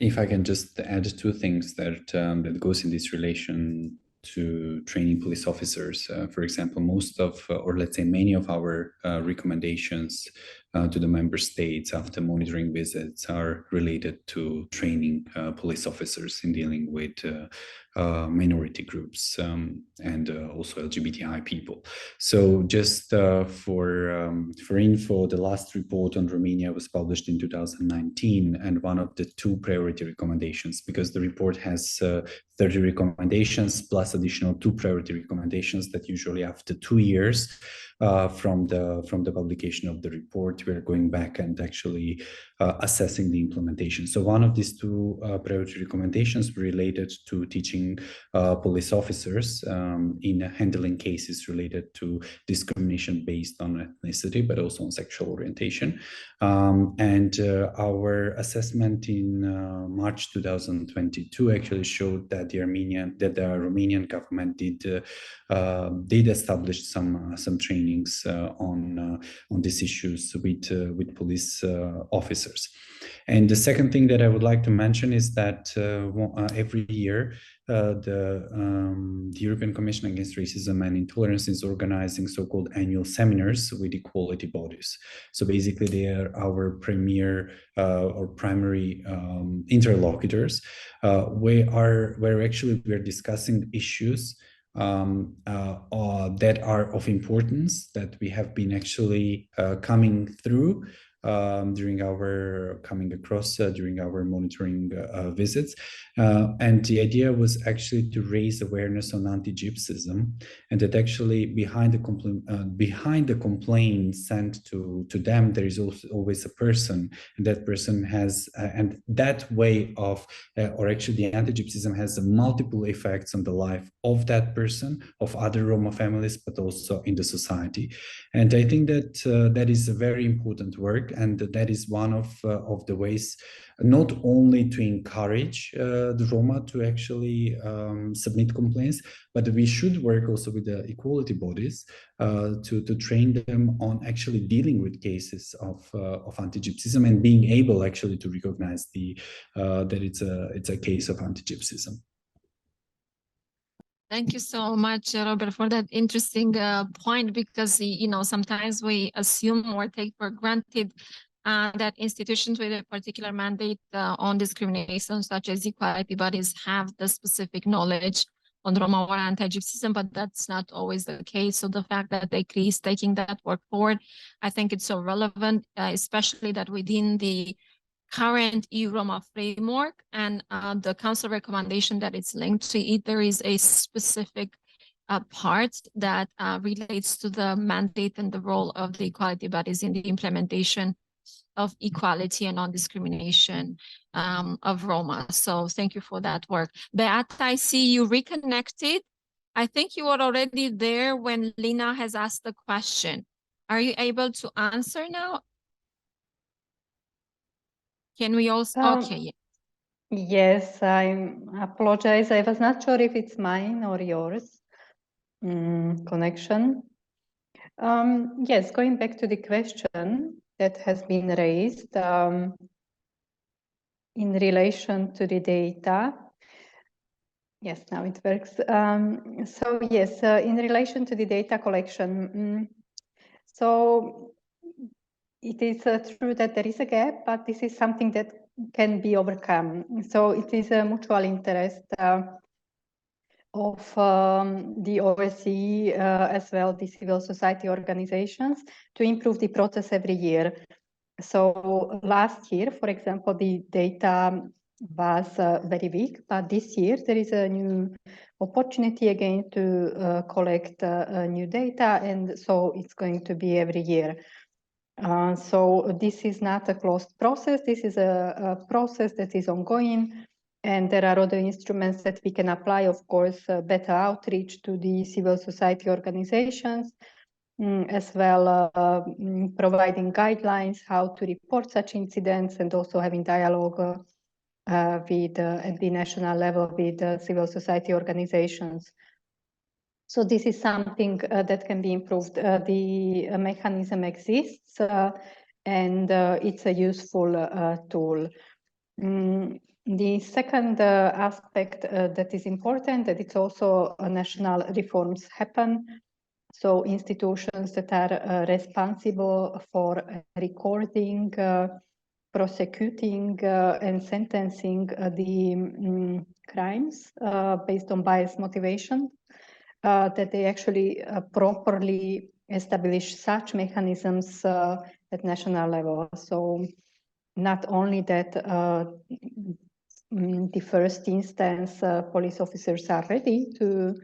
If I can just add 2 things that that goes in this relation to training police officers. For example, most of, or let's say many of our recommendations to the member states after monitoring visits are related to training police officers in dealing with minority groups and also LGBTI people. So just for info, the last report on Romania was published in 2019, and one of the 2 priority recommendations, because the report has 30 recommendations plus additional 2 priority recommendations that usually after 2 years from the publication of the report, we're going back and actually assessing the implementation. So one of these 2 priority recommendations related to teaching police officers in handling cases related to discrimination based on ethnicity, but also on sexual orientation. And our assessment in March 2022 actually showed that the Romanian government did establish some trainings on these issues with police officers. And the second thing that I would like to mention is that every year the European Commission Against Racism and Intolerance is organizing so-called annual seminars with equality bodies. So basically they are our premier or primary interlocutors, where actually we're discussing issues that are of importance that we have been actually coming through during our monitoring visits. And the idea was actually to raise awareness on anti-Gypsyism, and that actually behind the complaint sent to them, there is also always a person, and that person has, and that way of, or actually the anti-Gypsyism has multiple effects on the life of that person, of other Roma families, but also in the society. And I think that that is a very important work, and that is one of the ways not only to encourage the Roma to actually submit complaints, but we should work also with the equality bodies to train them on actually dealing with cases of anti-Gypsyism and being able actually to recognize that it's a case of anti-Gypsyism. Thank you so much, Robert, for that interesting point, because, sometimes we assume or take for granted that institutions with a particular mandate on discrimination, such as equality bodies, have the specific knowledge on Roma or anti-Gypsyism, but that's not always the case. So the fact that ECRI is taking that work forward, I think it's so relevant, especially that within the current EU-Roma framework and the Council recommendation that it's linked to it, there is a specific part that relates to the mandate and the role of the equality bodies in the implementation of equality and non-discrimination of Roma. So thank you for that work. Beata, I see you reconnected. I think you were already there when Lina has asked the question. Are you able to answer now? Can we also, okay. Yes, I apologize. I was not sure if it's mine or yours connection. Yes, going back to the question that has been raised in relation to the data. Yes, now it works. So yes, in relation to the data collection, so it is true that there is a gap, but this is something that can be overcome. So it is a mutual interest of the OSCE as well, the civil society organizations, to improve the process every year. So last year, for example, the data was very weak, but this year there is a new opportunity again to collect new data, and so it's going to be every year. So this is not a closed process. This is a process that is ongoing, and there are other instruments that we can apply, of course, better outreach to the civil society organizations, as well providing guidelines how to report such incidents, and also having dialogue with at the national level with civil society organizations. So this is something that can be improved. The mechanism exists, and it's a useful tool. The second aspect that is important, that it's also national reforms happen. So institutions that are responsible for recording, prosecuting and sentencing the crimes based on biased motivation, that they actually properly establish such mechanisms at national level. So not only that the first instance police officers are ready to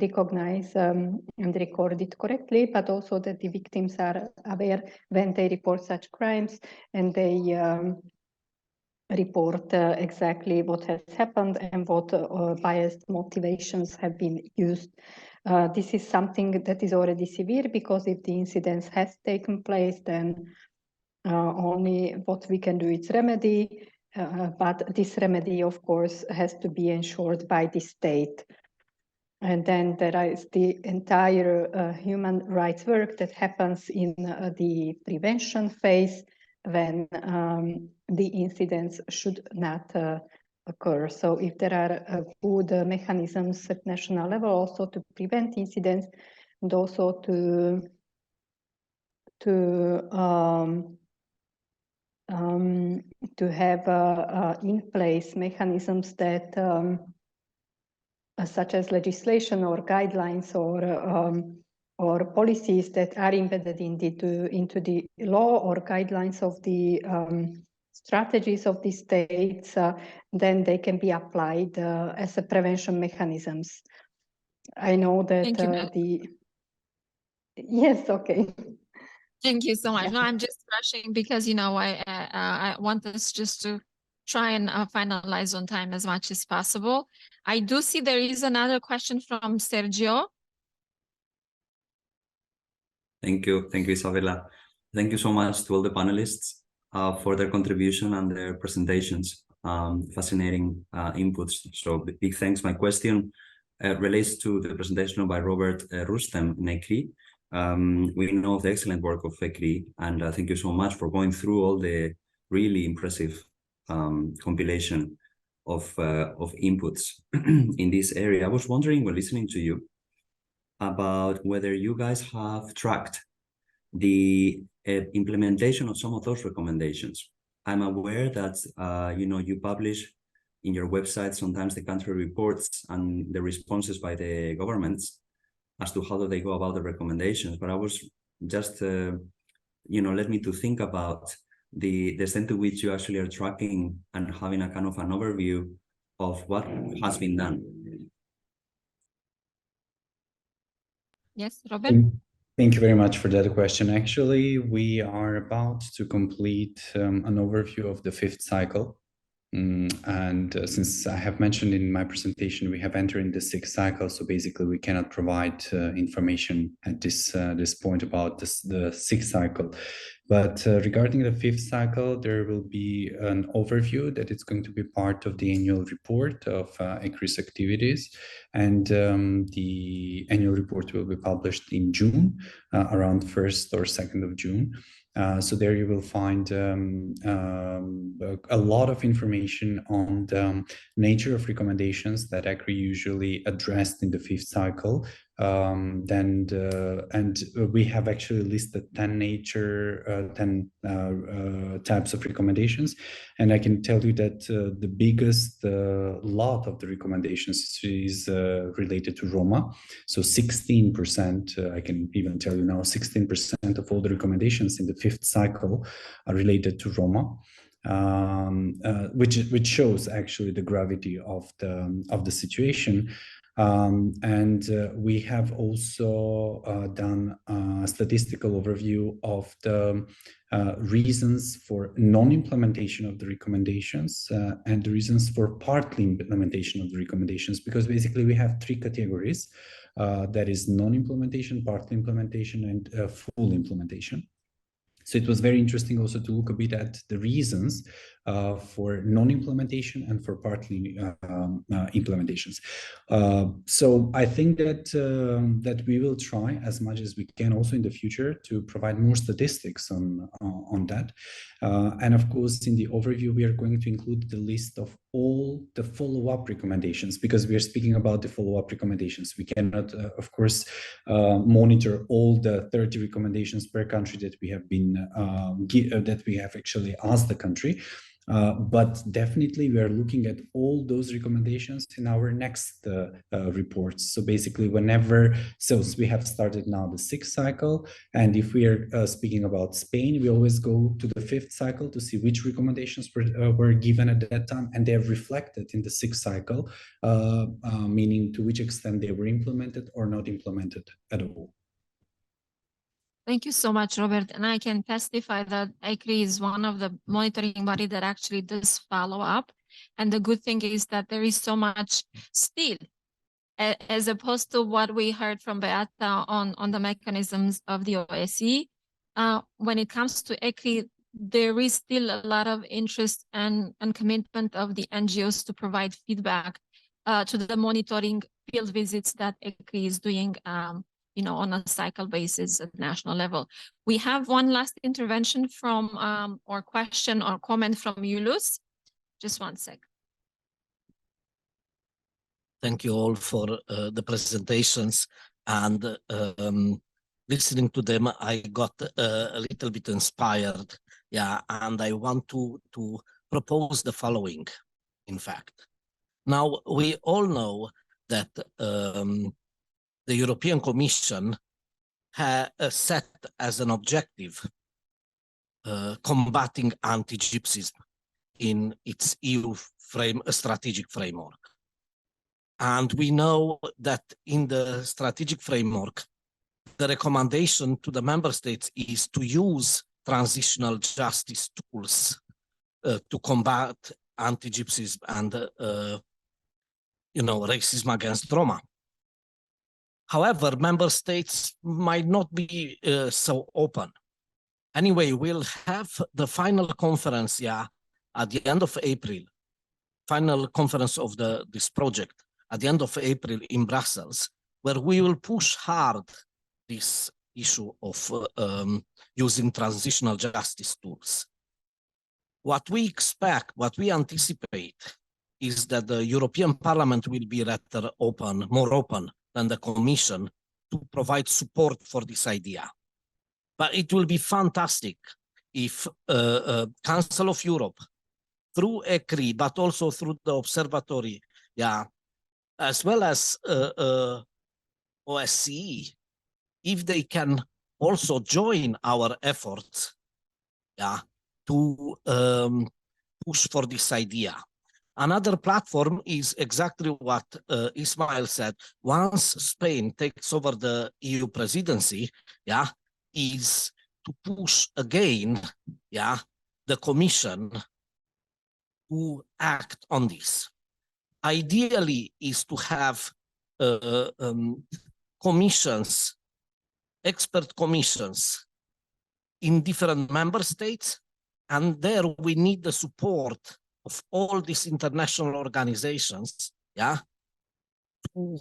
recognize and record it correctly, but also that the victims are aware when they report such crimes and they report exactly what has happened and what biased motivations have been used. This is something that is already severe, because if the incident has taken place, then only what we can do is remedy, but this remedy, of course, has to be ensured by the state. And then there is the entire human rights work that happens in the prevention phase, when the incidents should not occur. So if there are good mechanisms at national level also to prevent incidents, and also to have in place mechanisms that such as legislation or guidelines or policies that are embedded into the law or guidelines of the strategies of the states, then they can be applied as a prevention mechanisms. I know that yes, okay. Thank you so much. Yeah. No, I'm just rushing because, you know, I want us just to try and finalize on time as much as possible. I do see there is another question from Sergio. Thank you, Isabela. Thank you so much to all the panelists for their contribution and their presentations. Fascinating inputs. So big thanks. My question relates to the presentation by Robert Rustem in ECRI. We know of the excellent work of ECRI, and thank you so much for going through all the really impressive compilation of inputs in this area. I was wondering, when listening to you, about whether you guys have tracked the implementation of some of those recommendations. I'm aware that you publish in your website sometimes the country reports and the responses by the governments as to how do they go about the recommendations. But I was just led me to think about the extent to which you actually are tracking and having a kind of an overview of what has been done. Yes, Robin? Thank you very much for that question. Actually, we are about to complete an overview of the 5th cycle. And since I have mentioned in my presentation, we have entered in the 6th cycle, so basically we cannot provide information at this point about the 6th cycle. But regarding the 5th cycle, there will be an overview that it's going to be part of the annual report of ECRI's activities. And the annual report will be published in June, around 1st or 2nd of June. So there you will find a lot of information on the nature of recommendations that ECRI usually addressed in the 5th cycle. And we have actually listed 10 types of recommendations. And I can tell you that the biggest lot of the recommendations is related to Roma. So 16%, I can even tell you now, 16% of all the recommendations in the 5th cycle are related to Roma. Which shows actually the gravity of the situation. We have also done a statistical overview of the reasons for non-implementation of the recommendations and the reasons for partly implementation of the recommendations, because basically we have 3 categories. That is non-implementation, partly implementation, and full implementation. So it was very interesting also to look a bit at the reasons for non-implementation and for partly implementations. So I think that that we will try as much as we can also in the future to provide more statistics on that. And of course, in the overview, we are going to include the list of all the follow-up recommendations, because we are speaking about the follow-up recommendations. We cannot, of course, monitor all the 30 recommendations per country that we have been that we have actually asked the country. But definitely we are looking at all those recommendations in our next reports. So basically whenever, so we have started now the 6th cycle, and if we are speaking about Spain, we always go to the 5th cycle to see which recommendations were given at that time, and they are reflected in the 6th cycle, meaning to which extent they were implemented or not implemented at all. Thank you so much, Robert. And I can testify that ECRI is one of the monitoring body that actually does follow up. And the good thing is that there is so much still, as opposed to what we heard from Beata on the mechanisms of the OSCE. When it comes to ECRI, there is still a lot of interest and commitment of the NGOs to provide feedback to the monitoring field visits that ECRI is doing on a cycle basis at national level. We have one last intervention from, or question or comment from Yulus. Just one sec. Thank you all for the presentations, and listening to them, I got a little bit inspired. Yeah, and I want to propose the following, in fact. Now, we all know that the European Commission has set as an objective combating anti-Gypsyism in its EU strategic framework. And we know that in the strategic framework, the recommendation to the member states is to use transitional justice tools to combat anti-Gypsyism and racism against Roma. However, member states might not be so open. Anyway, we'll have the final conference, at the end of April, final conference of this project at the end of April in Brussels, where we will push hard this issue of using transitional justice tools. What we expect, what we anticipate, is that the European Parliament will be rather open, more open than the Commission to provide support for this idea. But it will be fantastic if Council of Europe, through ECRI, but also through the Observatory, as well as OSCE, if they can also join our efforts, to push for this idea. Another platform is exactly what Ismael said. Once Spain takes over the EU presidency, is to push again, the Commission to act on this. Ideally is to have commissions, expert commissions in different member states, and there we need the support of all these international organizations, to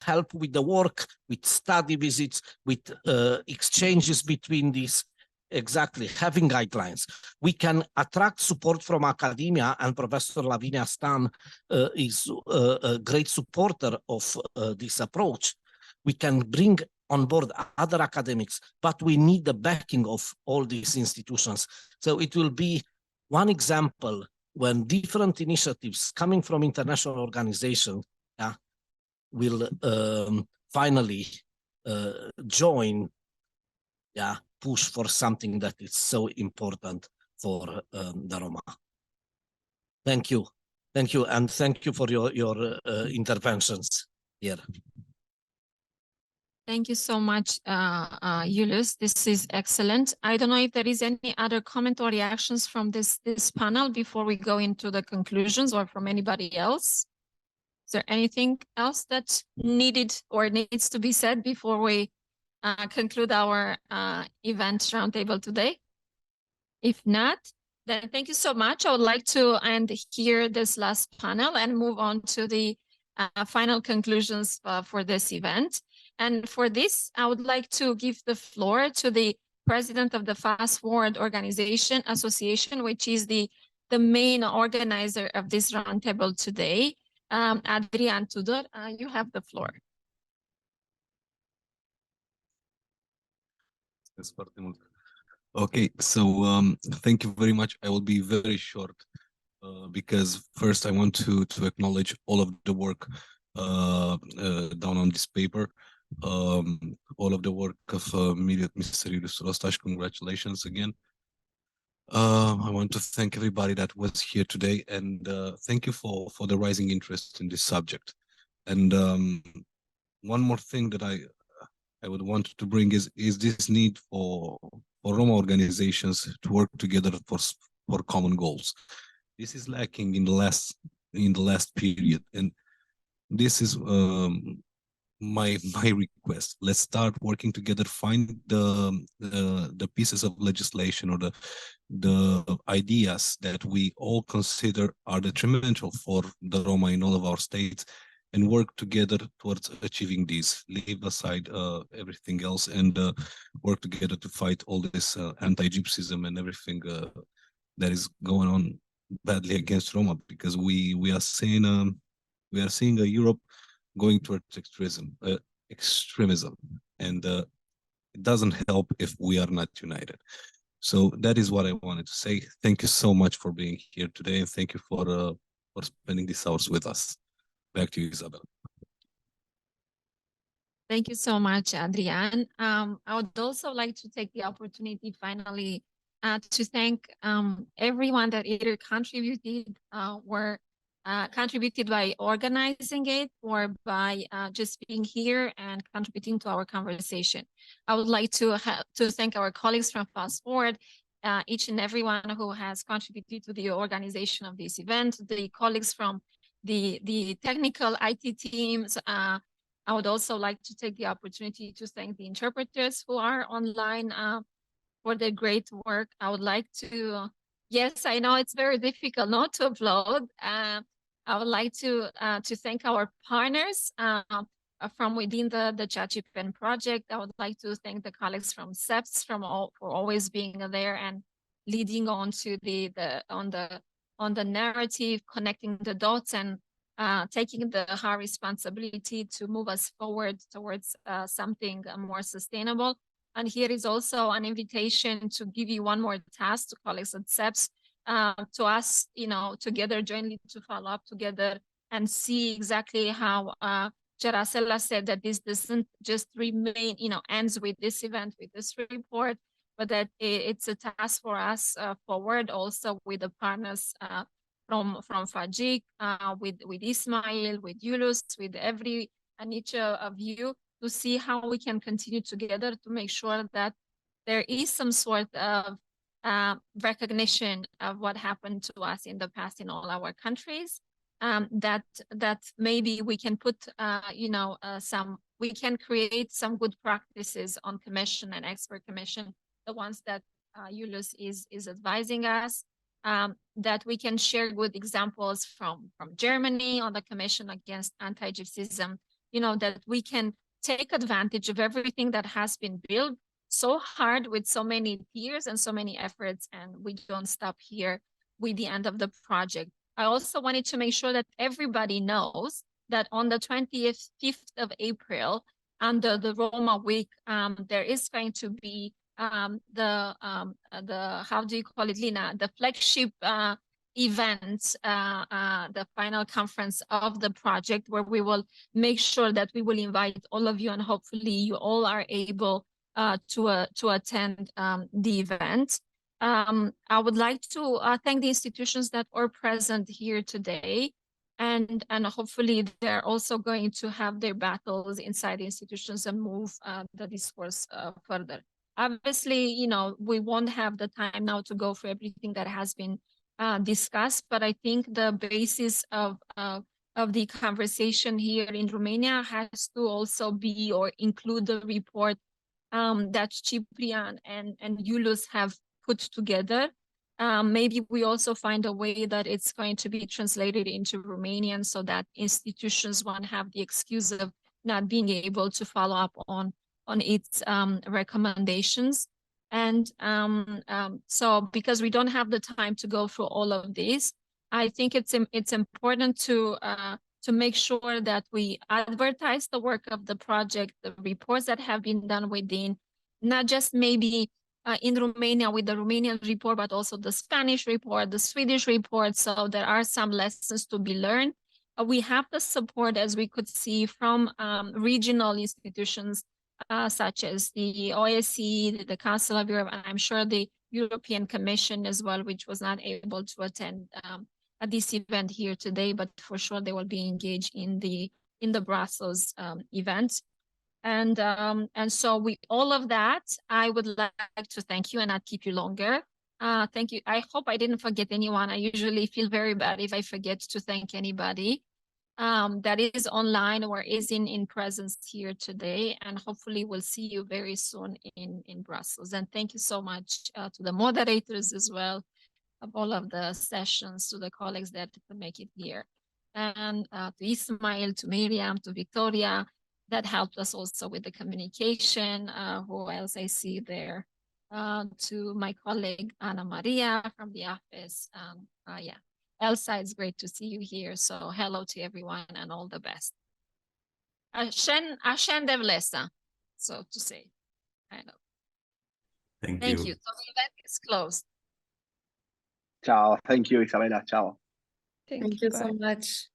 help with the work, with study visits, with exchanges between these, exactly, having guidelines. We can attract support from academia, and Professor Lavinia Stan is a great supporter of this approach. We can bring on board other academics, but we need the backing of all these institutions. So it will be one example when different initiatives coming from international organizations will finally join, push for something that is so important for the Roma. Thank you, and thank you for your interventions here. Thank you so much, Julius. This is excellent. I don't know if there is any other comment or reactions from this panel before we go into the conclusions, or from anybody else. Is there anything else that's needed or needs to be said before we conclude our event roundtable today? If not, Then thank you so much. I would like to end here this last panel and move on to the final conclusions for this event. And for this, I would like to give the floor to the president of the Fast Forward Organization Association, which is the main organizer of this roundtable today. Adrian Tudor, you have the floor. Okay, so thank you very much. I will be very short because first I want to acknowledge all of the work down on this paper, all of the work of Mr. Julius Rostash. Congratulations again. I want to thank everybody that was here today, and thank you for the rising interest in this subject. And one more thing that I would want to bring is this need for Roma organizations to work together for common goals. This is lacking in the last period, and this is my request. Let's start working together, find the pieces of legislation or the ideas that we all consider are detrimental for the Roma in all of our states, and work together towards achieving these. Leave aside everything else and work together to fight all this anti-Gypsyism and everything that is going on badly against Roma, because we are seeing a Europe going towards extremism, and it doesn't help if we are not united. So that is what I wanted to say. Thank you so much for being here today, and thank you for spending these hours with us. Back to you, Isabela. Thank you so much, Adrian. I would also like to take the opportunity finally to thank everyone that either contributed or contributed by organizing it or by just being here and contributing to our conversation. I would like to thank our colleagues from Fast Forward, each and everyone who has contributed to the organization of this event, the colleagues from the technical IT teams. I would also like to take the opportunity to thank the interpreters who are online for their great work. I would like to, yes, I know it's very difficult not to upload. I would like to thank our partners from within the Chachipen project. I would like to thank the colleagues from SEPS for always being there and leading on to on the narrative, connecting the dots, and taking the hard responsibility to move us forward towards something more sustainable. And here is also an invitation to give you one more task to colleagues at SEPS, to us, together jointly to follow up together and see exactly how Jarasela said that this doesn't just remain, ends with this event, with this report, but that it's a task for us forward also with the partners from Fajik, with Ismael, with Julius, with every and each of you, to see how we can continue together to make sure that there is some sort of recognition of what happened to us in the past in all our countries. That maybe we can put, we can create some good practices on commission and expert commission, the ones that Julius is advising us, that we can share good examples from Germany on the Commission Against Anti-Gypsyism, that we can take advantage of everything that has been built so hard with so many tears and so many efforts, and we don't stop here with the end of the project. I also wanted to make sure that everybody knows that on the 25th of April, under the Roma week, there is going to be the how do you call it, Lina? The flagship event, the final conference of the project, where we will make sure that we will invite all of you, and hopefully you all are able to attend the event. I would like to thank the institutions that are present here today, and hopefully they're also going to have their battles inside the institutions and move the discourse further. Obviously, we won't have the time now to go through everything that has been discussed, but I think the basis of the conversation here in Romania has to also be or include the report that Ciprian and Julius have put together. Maybe we also find a way that it's going to be translated into Romanian so that institutions won't have the excuse of not being able to follow up on its recommendations. And so because we don't have the time to go through all of this, I think it's important to make sure that we advertise the work of the project, the reports that have been done within, not just maybe in Romania with the Romanian report, but also the Spanish report, the Swedish report. So there are some lessons to be learned. We have the support, as we could see, from regional institutions such as the OSCE, the Council of Europe, and I'm sure the European Commission as well, which was not able to attend at this event here today, but for sure they will be engaged in the Brussels event. And so with all of that, I would like to thank you and not keep you longer. Thank you. I hope I didn't forget anyone. I usually feel very bad if I forget to thank anybody that is online or is in presence here today. And hopefully we'll see you very soon in Brussels. And thank you so much to the moderators as well of all of the sessions, to the colleagues that could make it here. And to Ismael, to Miriam, to Victoria, that helped us also with the communication. Who else I see there? To my colleague, Ana Maria from the office. Yeah, Elsa, it's great to see you here. So hello to everyone and all the best. Ashen Devlesa, so to say. I know. Thank you. you. So the event is closed. Ciao. Thank you, Isabela. Ciao. Thank you so much.